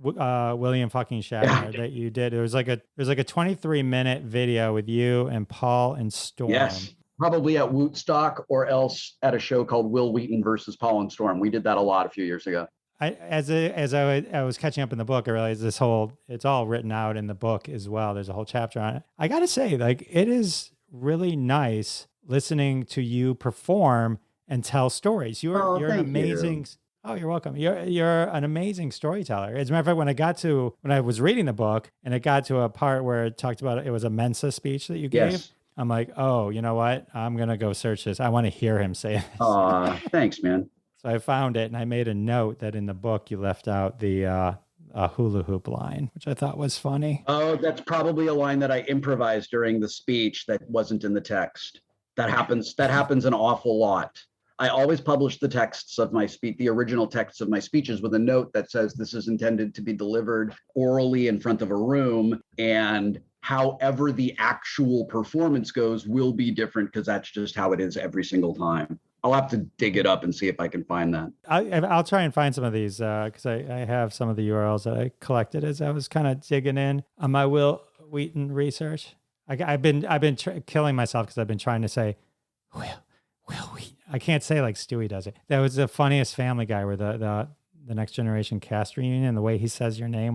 William fucking Shatner, that you did. There's like a 23-minute video with you and Paul and Storm. Yes. Probably at Wootstock or else at a show called Wil Wheaton versus Paul and Storm. We did that a lot a few years ago. As I was catching up in the book, I realized it's all written out in the book as well. There's a whole chapter on it. I got to say, like, it is really nice listening to you perform and tell stories. You're an amazing. Oh, you're welcome. You're an amazing storyteller. As a matter of fact, when I was reading the book and it got to a part where it talked about it was a Mensa speech that you gave. Yes. I'm like, oh, you know what? I'm going to go search this. I want to hear him say this. Thanks, man. So I found it and I made a note that in the book you left out the hula hoop line, which I thought was funny. Oh, that's probably a line that I improvised during the speech that wasn't in the text. That happens an awful lot. I always publish the texts of my speech, the original texts of my speeches, with a note that says this is intended to be delivered orally in front of a room, and however the actual performance goes will be different because that's just how it is every single time. I'll have to dig it up and see if I can find that. I'll try and find some of these because I have some of the URLs that I collected as I was kind of digging in on my Wil Wheaton research. I've been killing myself because I've been trying to say Wil Wheaton. I can't say like Stewie does it. That was the funniest Family Guy where the Next Generation cast reunion, the way he says your name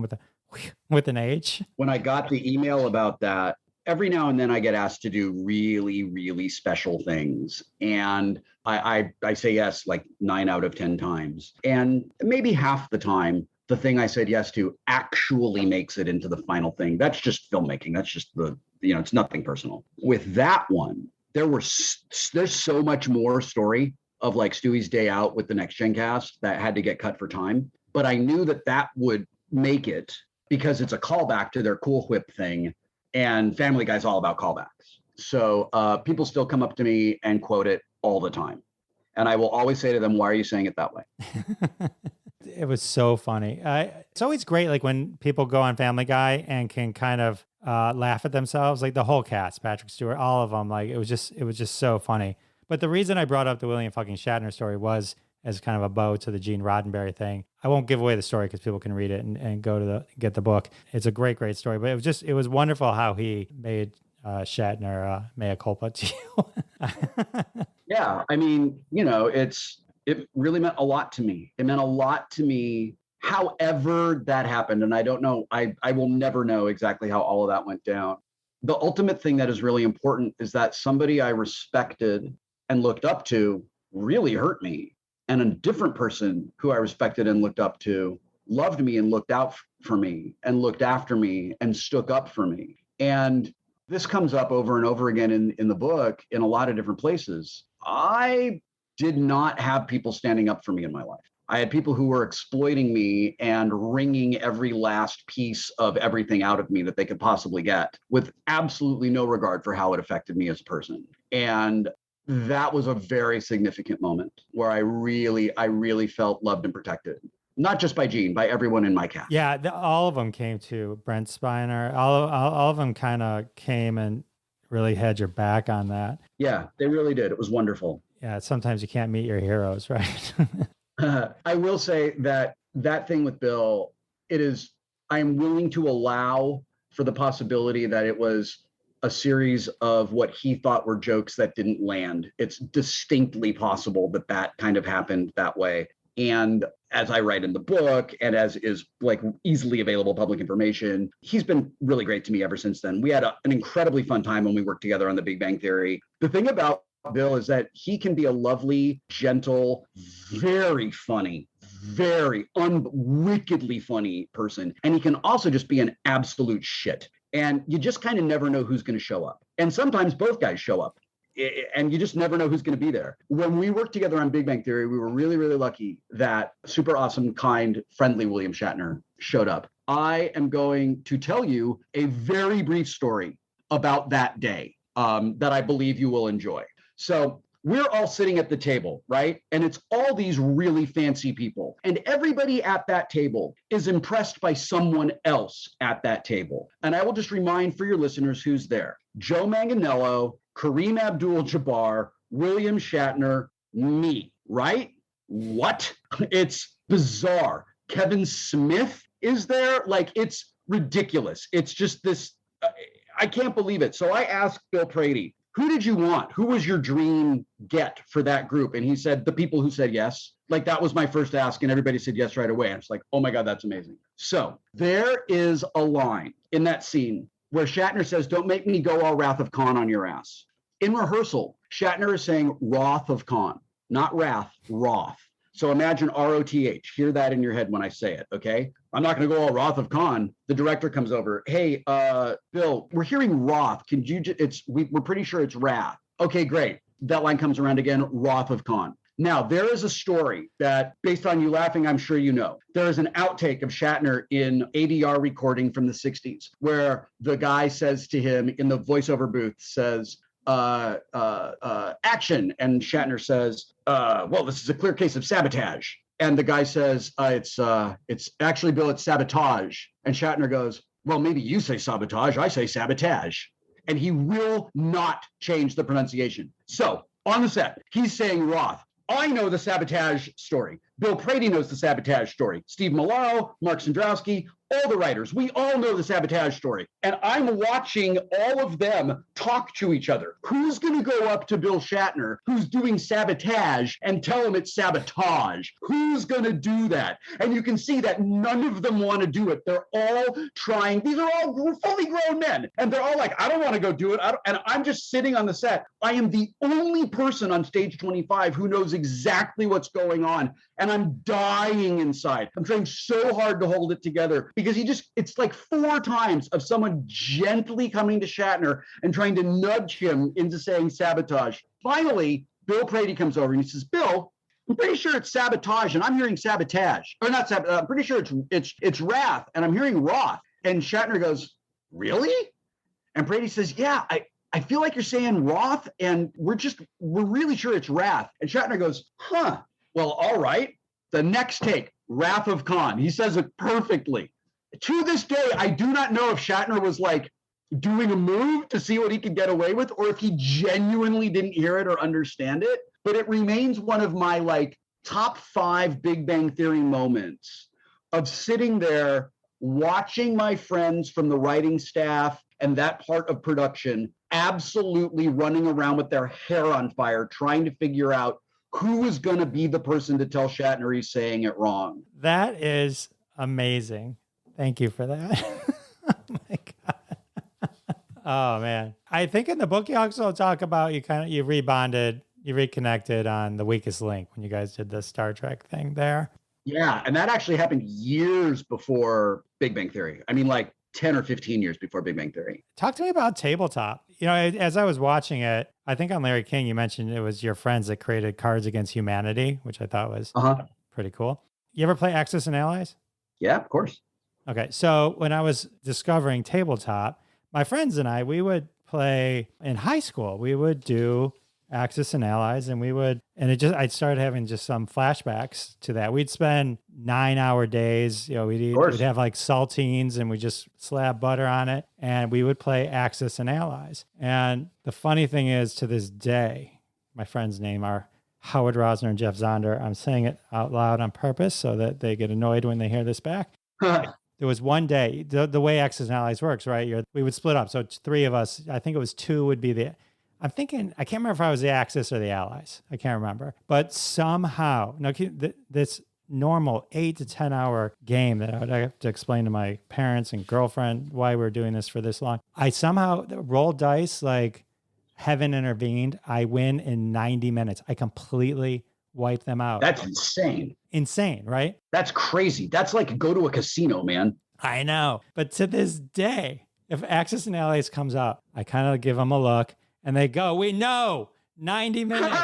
with an H. When I got the email about that, every now and then I get asked to do really, really special things. And I say yes like 9 out of 10 times. And maybe half the time, the thing I said yes to actually makes it into the final thing. That's just filmmaking. That's just it's nothing personal. With that one, there's so much more story of like Stewie's day out with the Next Gen cast that had to get cut for time. But I knew that would make it because it's a callback to their Cool Whip thing. And Family Guy's all about callbacks. So people still come up to me and quote it all the time. And I will always say to them, why are you saying it that way? It was so funny. It's always great, like when people go on Family Guy and can kind of laugh at themselves, like the whole cast, Patrick Stewart, all of them. Like it was just so funny. But the reason I brought up the William fucking Shatner story was as kind of a bow to the Gene Roddenberry thing. I won't give away the story because people can read it and go to get the book. It's a great, great story. But it was wonderful how he made Shatner mea culpa to you. Yeah, I mean, it really meant a lot to me. It meant a lot to me, however that happened. And I don't know, I will never know exactly how all of that went down. The ultimate thing that is really important is that somebody I respected and looked up to really hurt me. And a different person who I respected and looked up to loved me and looked out for me and looked after me and stuck up for me. And this comes up over and over again in the book in a lot of different places. I did not have people standing up for me in my life. I had people who were exploiting me and wringing every last piece of everything out of me that they could possibly get with absolutely no regard for how it affected me as a person. And that was a very significant moment where I really felt loved and protected. Not just by Gene, by everyone in my cast. Yeah, all of them came to Brent Spiner. All of them kind of came and really had your back on that. Yeah, they really did. It was wonderful. Yeah, sometimes you can't meet your heroes, right? I will say that thing with Bill, I am willing to allow for the possibility that it was a series of what he thought were jokes that didn't land. It's distinctly possible that kind of happened that way. And as I write in the book, and as is like easily available public information, he's been really great to me ever since then. We had an incredibly fun time when we worked together on The Big Bang Theory. The thing about Bill is that he can be a lovely, gentle, very funny, very wickedly funny person. And he can also just be an absolute shit. And you just kind of never know who's going to show up. And sometimes both guys show up. And you just never know who's going to be there. When we worked together on Big Bang Theory, we were really, really lucky that super awesome, kind, friendly William Shatner showed up. I am going to tell you a very brief story about that day that I believe you will enjoy. So we're all sitting at the table, right? And it's all these really fancy people. And everybody at that table is impressed by someone else at that table. And I will just remind for your listeners who's there. Joe Manganiello, Kareem Abdul-Jabbar, William Shatner, me, right? What? It's bizarre. Kevin Smith is there. Like, it's ridiculous. It's just this, I can't believe it. So I asked Bill Prady, who did you want? Who was your dream get for that group? And he said, the people who said yes. Like, that was my first ask, and everybody said yes right away. And it's like, oh my God, that's amazing. So there is a line in that scene where Shatner says, don't make me go all Wrath of Khan on your ass. In rehearsal, Shatner is saying Wrath of Khan, not Wrath, Roth. So imagine R-O-T-H. Hear that in your head when I say it, okay? I'm not going to go all Wrath of Khan. The director comes over. Hey, Bill, we're hearing Roth. Can you we're pretty sure it's Wrath. Okay, great. That line comes around again, Wrath of Khan. Now, there is a story that, based on you laughing, I'm sure you know. There is an outtake of Shatner in ADR recording from the 60s, where the guy says to him in the voiceover booth, says, action. And Shatner says, well, this is a clear case of sabotage. And the guy says, it's actually, Bill, it's sabotage. And Shatner goes, well, maybe you say sabotage, I say sabotage. And he will not change the pronunciation. So on the set, he's saying Roth. I know the sabotage story. Bill Prady knows the sabotage story. Steve Millau, Mark Sandrowski, all the writers, we all know the sabotage story. And I'm watching all of them talk to each other. Who's going to go up to Bill Shatner, who's doing sabotage, and tell him it's sabotage? Who's going to do that? And you can see that none of them want to do it. They're all trying. These are all fully grown men. And they're all like, I don't want to go do it. And I'm just sitting on the set. I am the only person on stage 25 who knows exactly what's going on. And I'm dying inside. I'm trying so hard to hold it together because it's like 4 times of someone gently coming to Shatner and trying to nudge him into saying sabotage. Finally, Bill Prady comes over and he says, Bill, I'm pretty sure it's sabotage and I'm hearing sabotage. Or not sabotage, I'm pretty sure it's wrath and I'm hearing Roth. And Shatner goes, really? And Prady says, yeah, I feel like you're saying Roth, and we're really sure it's Wrath. And Shatner goes, huh, well, all right. The next take, Wrath of Khan. He says it perfectly. To this day, I do not know if Shatner was like doing a move to see what he could get away with, or if he genuinely didn't hear it or understand it. But it remains one of my like top 5 Big Bang Theory moments of sitting there watching my friends from the writing staff and that part of production absolutely running around with their hair on fire, trying to figure out who was going to be the person to tell Shatner he's saying it wrong. That is amazing. Thank you for that. Oh my God. Oh man. I think in the book you also talk about you rebonded, you reconnected on The Weakest Link when you guys did the Star Trek thing there. Yeah, and that actually happened years before Big Bang Theory. I mean, like 10 or 15 years before Big Bang Theory. Talk to me about Tabletop. You know, as I was watching it, I think on Larry King, you mentioned it was your friends that created Cards Against Humanity, which I thought was pretty cool. You ever play Axis and Allies? Yeah, of course. Okay, so when I was discovering Tabletop, my friends and I, we would play in high school. We would do Axis and Allies, and I started having just some flashbacks to that. We'd spend 9-hour days, you know, we'd have like saltines and we just slab butter on it, and we would play Axis and Allies. And the funny thing is, to this day, my friends' name are Howard Rosner and Jeff Zonder. I'm saying it out loud on purpose so that they get annoyed when they hear this back. There was one day, the way Axis and Allies works, right? We would split up. So 3 of us, I think it was 2 would be I'm thinking, I can't remember if I was the Axis or the Allies. I can't remember. But somehow, this normal 8 to 10 hour game that I would have to explain to my parents and girlfriend why we were doing this for this long, I somehow rolled dice like heaven intervened. I win in 90 minutes. I completely wipe them out. That's insane. Insane, right? That's crazy. That's like go to a casino, man. I know. But to this day, if Axis and Allies comes up, I kind of give them a look and they go, we know 90 minutes.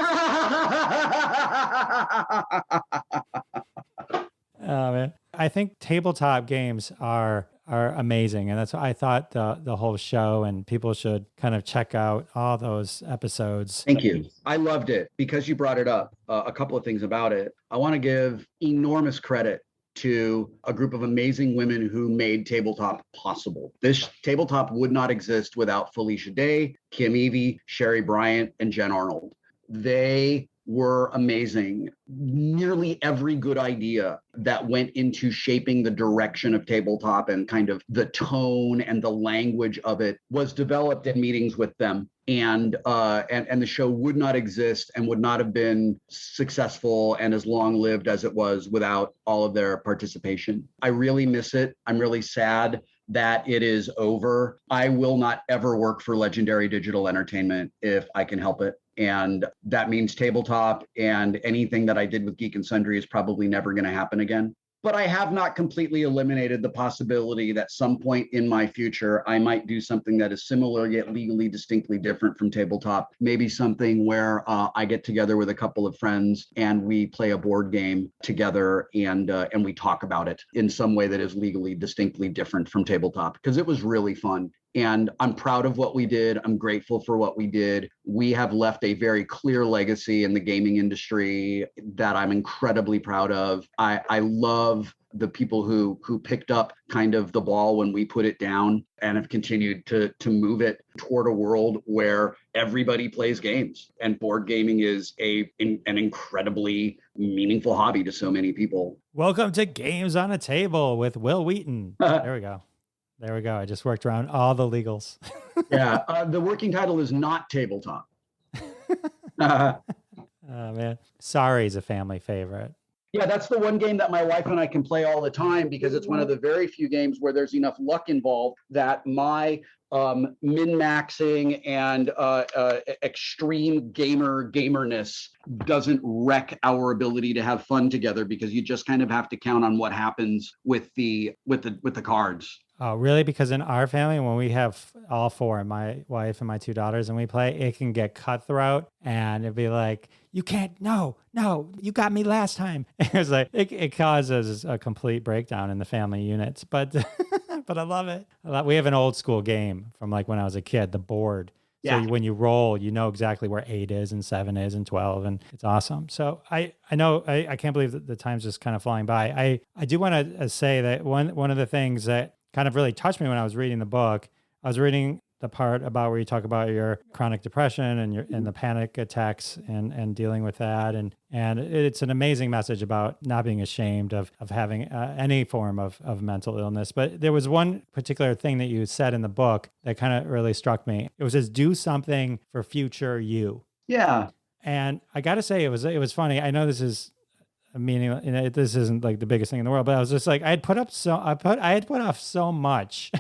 Oh, man. I think tabletop games are amazing. And that's why I thought the whole show, and people should kind of check out all those episodes. Thank you. I loved it because you brought it up. A couple of things about it. I want to give enormous credit to a group of amazing women who made Tabletop possible. This Tabletop would not exist without Felicia Day, Kim Evey, Sherry Bryant, and Jen Arnold. They were amazing. Nearly every good idea that went into shaping the direction of Tabletop and kind of the tone and the language of it was developed in meetings with them. And the show would not exist and would not have been successful and as long-lived as it was without all of their participation. I really miss it. I'm really sad that it is over. I will not ever work for Legendary Digital Entertainment if I can help it. And that means Tabletop, and anything that I did with Geek and Sundry is probably never going to happen again. But I have not completely eliminated the possibility that some point in my future, I might do something that is similar yet legally distinctly different from Tabletop. Maybe something where I get together with a couple of friends and we play a board game together and we talk about it in some way that is legally distinctly different from Tabletop, because it was really fun. And I'm proud of what we did. I'm grateful for what we did. We have left a very clear legacy in the gaming industry that I'm incredibly proud of. I love the people who picked up kind of the ball when we put it down and have continued to move it toward a world where everybody plays games. And board gaming is an incredibly meaningful hobby to so many people. Welcome to Games on a Table with Wil Wheaton. There we go. There we go. I just worked around all the legals. Yeah. The working title is not Tabletop. Oh, man. Sorry is a family favorite. Yeah, that's the one game that my wife and I can play all the time because it's one of the very few games where there's enough luck involved that my min-maxing and extreme gamerness doesn't wreck our ability to have fun together, because you just kind of have to count on what happens with the cards. Oh, really? Because in our family, when we have all 4, my wife and my 2 daughters, and we play, it can get cutthroat, and it'd be like, you can't, no, you got me last time. It was like, it causes a complete breakdown in the family units, but but I love it. We have an old school game from like when I was a kid, the board. So Yeah. when you roll, you know exactly where 8 is and 7 is and 12, and it's awesome. So I know I can't believe that the time's just kind of flying by. I do want to say that one of the things that kind of really touched me when I was reading the book, I was reading the part about where you talk about your chronic depression and the panic attacks and dealing with that. And it's an amazing message about not being ashamed of having any form of mental illness. But there was one particular thing that you said in the book that kind of really struck me. It was just do something for future you. Yeah. And I got to say, it was funny. I know this is meaning, this isn't like the biggest thing in the world, but I was just like, I had put off so much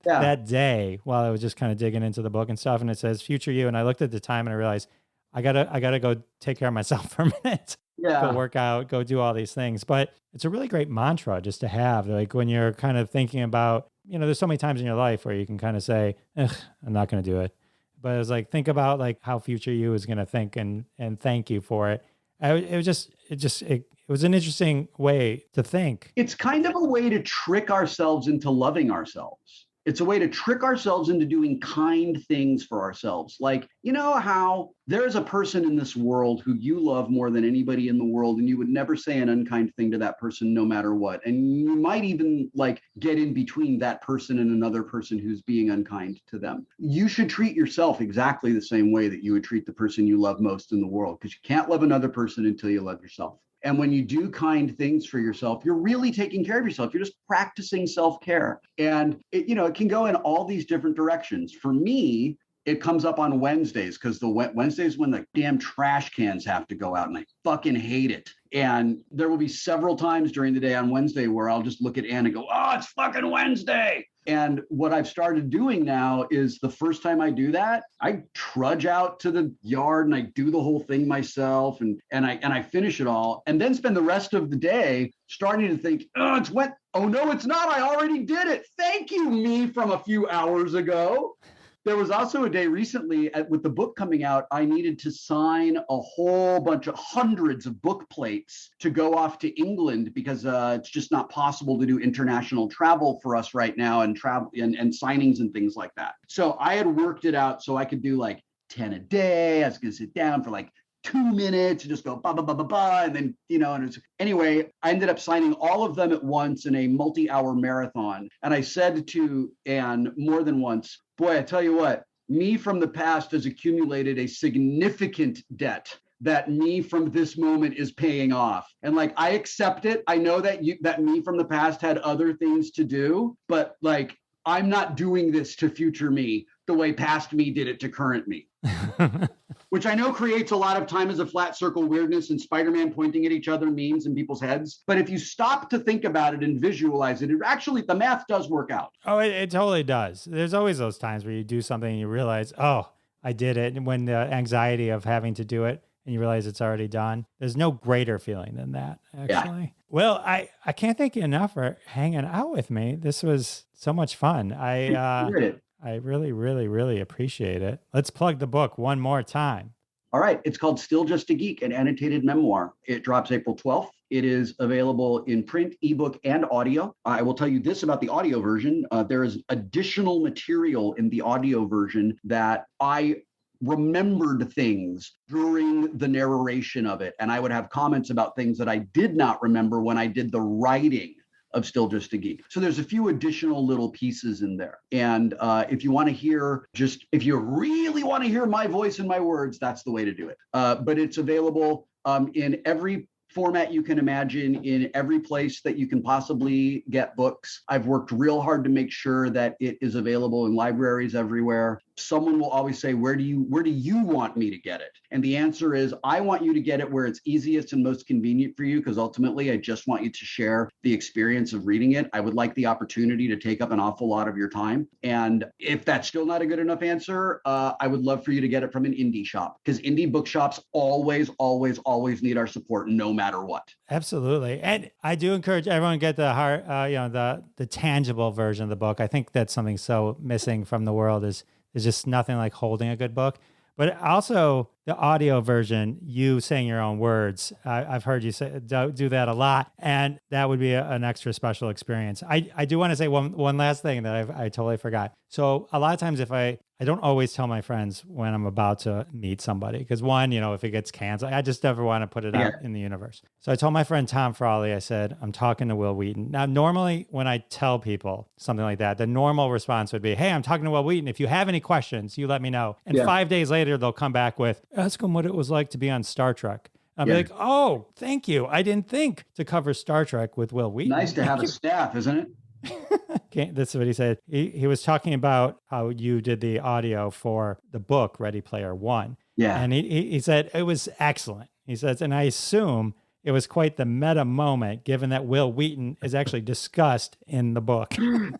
Yeah. that day while I was just kind of digging into the book and stuff. And it says future you. And I looked at the time and I realized I gotta go take care of myself for a minute, Yeah. go work out, go do all these things. But it's a really great mantra just to have, like when you're kind of thinking about, there's so many times in your life where you can kind of say, I'm not going to do it. But it's like, think about like how future you is going to think and thank you for it. It was an interesting way to think. It's kind of a way to trick ourselves into loving ourselves. It's a way to trick ourselves into doing kind things for ourselves. Like, you know how there's a person in this world who you love more than anybody in the world, and you would never say an unkind thing to that person no matter what. And you might even like get in between that person and another person who's being unkind to them. You should treat yourself exactly the same way that you would treat the person you love most in the world, because you can't love another person until you love yourself. And when you do kind things for yourself, you're really taking care of yourself. You're just practicing self-care. And it can go in all these different directions. For me, it comes up on Wednesdays because Wednesdays when the damn trash cans have to go out, and I fucking hate it. And there will be several times during the day on Wednesday where I'll just look at Ann and go, oh, it's fucking Wednesday. And what I've started doing now is the first time I do that, I trudge out to the yard and I do the whole thing myself and I finish it all, and then spend the rest of the day starting to think, oh, it's wet. Oh no, it's not. I already did it. Thank you, me from a few hours ago. There was also a day recently with the book coming out, I needed to sign a whole bunch of hundreds of book plates to go off to England because it's just not possible to do international travel for us right now and travel and signings and things like that. So I had worked it out so I could do like 10 a day. I was going to sit down for like 2 minutes and just go ba ba ba ba ba, and then anyway, I ended up signing all of them at once in a multi-hour marathon. And I said to Anne more than once, boy, I tell you what, me from the past has accumulated a significant debt that me from this moment is paying off. And like, I accept it. I know that me from the past had other things to do, but like, I'm not doing this to future me the way past me did it to current me. Which I know creates a lot of time as a flat circle weirdness and Spider-Man pointing at each other memes in people's heads. But if you stop to think about it and visualize it, the math does work out. Oh, it totally does. There's always those times where you do something and you realize, oh, I did it. And when the anxiety of having to do it and you realize it's already done, there's no greater feeling than that, actually. Yeah. Well, I can't thank you enough for hanging out with me. This was so much fun. I really, really, really appreciate it. Let's plug the book one more time. All right. It's called Still Just a Geek, an Annotated Memoir. It drops April 12th. It is available in print, ebook, and audio. I will tell you this about the audio version. There is additional material in the audio version that I remembered things during the narration of it. And I would have comments about things that I did not remember when I did the writing of Still Just a Geek. So there's a few additional little pieces in there. And if you really want to hear my voice and my words, that's the way to do it. But it's available in every format you can imagine, in every place that you can possibly get books. I've worked real hard to make sure that it is available in libraries everywhere. Someone will always say, where do you want me to get it? And the answer is, I want you to get it where it's easiest and most convenient for you, because ultimately I just want you to share the experience of reading it. I would like the opportunity to take up an awful lot of your time. And if that's still not a good enough answer, I would love for you to get it from an indie shop, because indie bookshops always, always, always need our support no matter what. Absolutely. And I do encourage everyone to get the tangible version of the book. I think that's something so missing from the world is just nothing like holding a good book. But also, the audio version, you saying your own words. I've heard you do that a lot, and that would be an extra special experience. I do want to say one last thing that I totally forgot. So a lot of times if I don't always tell my friends when I'm about to meet somebody, because one, if it gets canceled, I just never want to put it out in the universe. So I told my friend Tom Frawley, I said, I'm talking to Wil Wheaton. Now, normally when I tell people something like that, the normal response would be, hey, I'm talking to Wil Wheaton. If you have any questions, you let me know. And 5 days later, they'll come back with, ask him what it was like to be on Star Trek. I'll be like, oh, thank you. I didn't think to cover Star Trek with Wil Wheaton. Nice to have a staff, isn't it? That's what he said. He was talking about how you did the audio for the book Ready Player One. Yeah. And he said it was excellent. He says, and I assume it was quite the meta moment, given that Wil Wheaton is actually discussed in the book.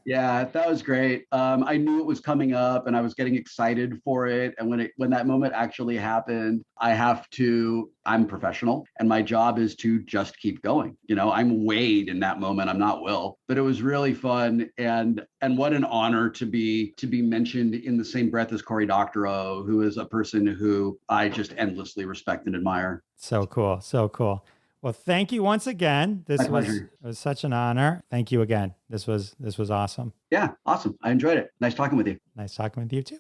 Yeah, that was great. I knew it was coming up, and I was getting excited for it. And when that moment actually happened, I'm professional, and my job is to just keep going. I'm Wade in that moment. I'm not Will, but it was really fun, and what an honor to be mentioned in the same breath as Cory Doctorow, who is a person who I just endlessly respect and admire. So cool, so cool. Well, thank you once again. This was such an honor. Thank you again. This was awesome. Yeah, awesome. I enjoyed it. Nice talking with you. Nice talking with you too.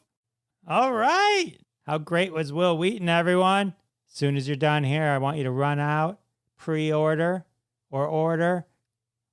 All right. How great was Wil Wheaton, everyone? As soon as you're done here, I want you to run out, pre-order or order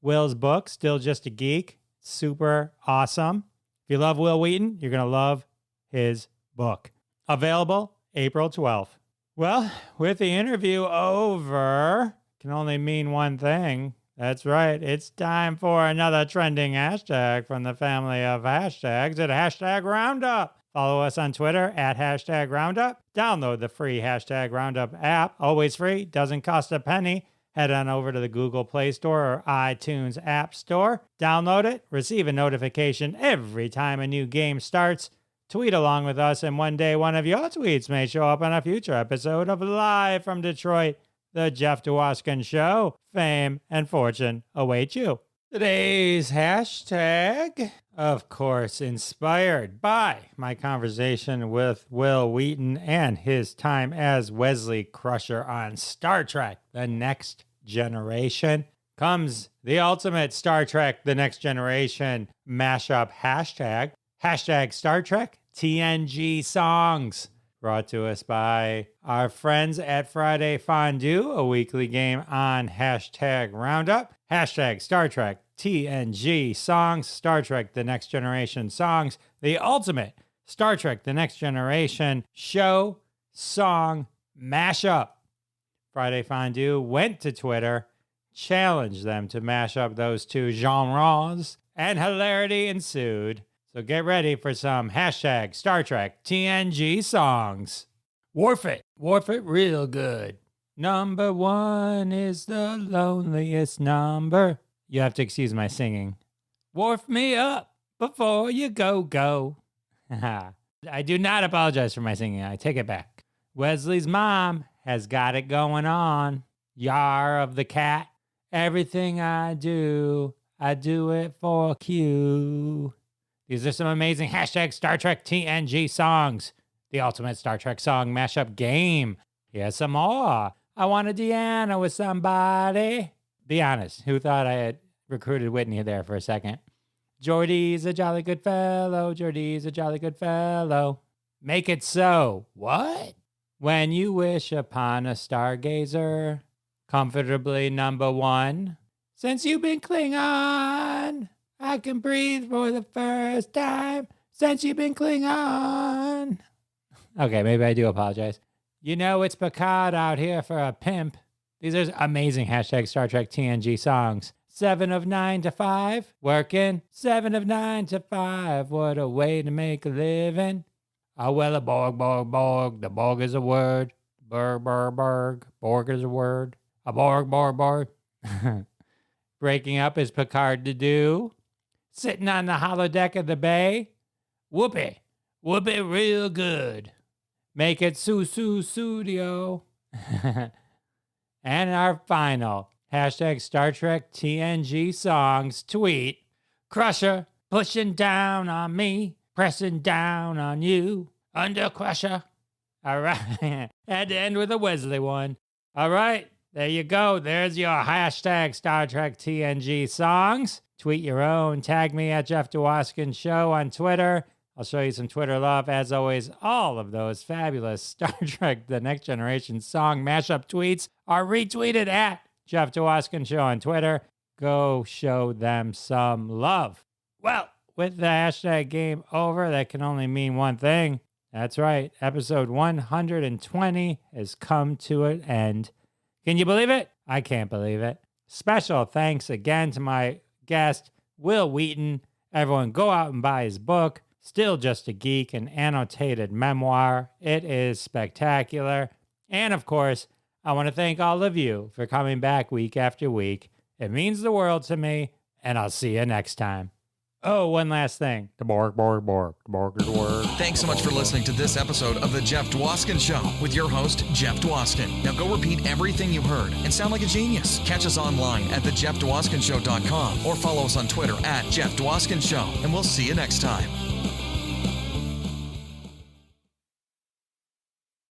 Wil's book, Still Just a Geek. Super awesome. If you love Wil Wheaton, you're going to love his book. Available April 12th. Well, with the interview over, can only mean one thing. That's right. It's time for another trending hashtag from the family of hashtags at Hashtag Roundup. Follow us on Twitter at Hashtag Roundup. Download the free Hashtag Roundup app. Always free. Doesn't cost a penny. Head on over to the Google Play Store or iTunes App Store. Download it. Receive a notification every time a new game starts. Tweet along with us, and one day one of your tweets may show up on a future episode of Live from Detroit, The Jeff Dwoskin Show. Fame and fortune await you. Today's hashtag, of course, inspired by my conversation with Wil Wheaton and his time as Wesley Crusher on Star Trek, The Next Generation, comes the ultimate Star Trek, The Next Generation mashup hashtag. Hashtag Star Trek TNG songs, brought to us by our friends at Friday Fondue, a weekly game on Hashtag Roundup. Hashtag Star Trek TNG songs, Star Trek The Next Generation songs, the ultimate Star Trek The Next Generation show song mashup. Friday Fondue went to Twitter, challenged them to mash up those two genres, and hilarity ensued. So get ready for some hashtag Star Trek TNG songs. Wharf it real good. Number one is the loneliest number. You have to excuse my singing. Wharf me up before you go. I do not apologize for my singing. I take it back. Wesley's mom has got it going on. Yar of the cat. Everything I do it for Q. These are some amazing hashtag Star Trek TNG songs. The ultimate Star Trek song mashup game. Here's some more. I want a Deanna with somebody. Be honest, who thought I had recruited Whitney there for a second? Geordie's a jolly good fellow. Geordie's a jolly good fellow. Make it so. What? When you wish upon a stargazer, comfortably number one. Since you've been Klingon, I can breathe for the first time since you've been Klingon. Okay, maybe I do apologize. You know it's Picard out here for a pimp. These are amazing hashtag Star Trek TNG songs. 7 of 9 to 5, working. 7 of 9 to 5, what a way to make a living. Oh, well, a Borg. The Borg is a word. Borg. Borg is a word. A Borg. Breaking up is Picard to do. Sitting on the holodeck of the bay. Whoop it real good. Make it studio. And our final hashtag Star Trek TNG songs tweet. Crusher pushing down on me, pressing down on you. Under Crusher, All right. Had to end with a Wesley one. All right. There you go. There's your hashtag Star Trek TNG songs. Tweet your own. Tag me at Jeff Dwoskin Show on Twitter. I'll show you some Twitter love. As always, all of those fabulous Star Trek The Next Generation song mashup tweets are retweeted at Jeff Dwoskin Show on Twitter. Go show them some love. Well, with the hashtag game over, that can only mean one thing. That's right. Episode 120 has come to an end. Can you believe it? I can't believe it. Special thanks again to my guest, Wil Wheaton. Everyone go out and buy his book, Still Just a Geek, an Annotated Memoir. It is spectacular. And of course, I want to thank all of you for coming back week after week. It means the world to me, and I'll see you next time. Oh, one last thing. Thanks so much for listening to this episode of The Jeff Dwoskin Show with your host, Jeff Dwoskin. Now go repeat everything you heard and sound like a genius. Catch us online at thejeffdwoskinshow.com or follow us on Twitter at Jeff Dwoskin Show, and we'll see you next time.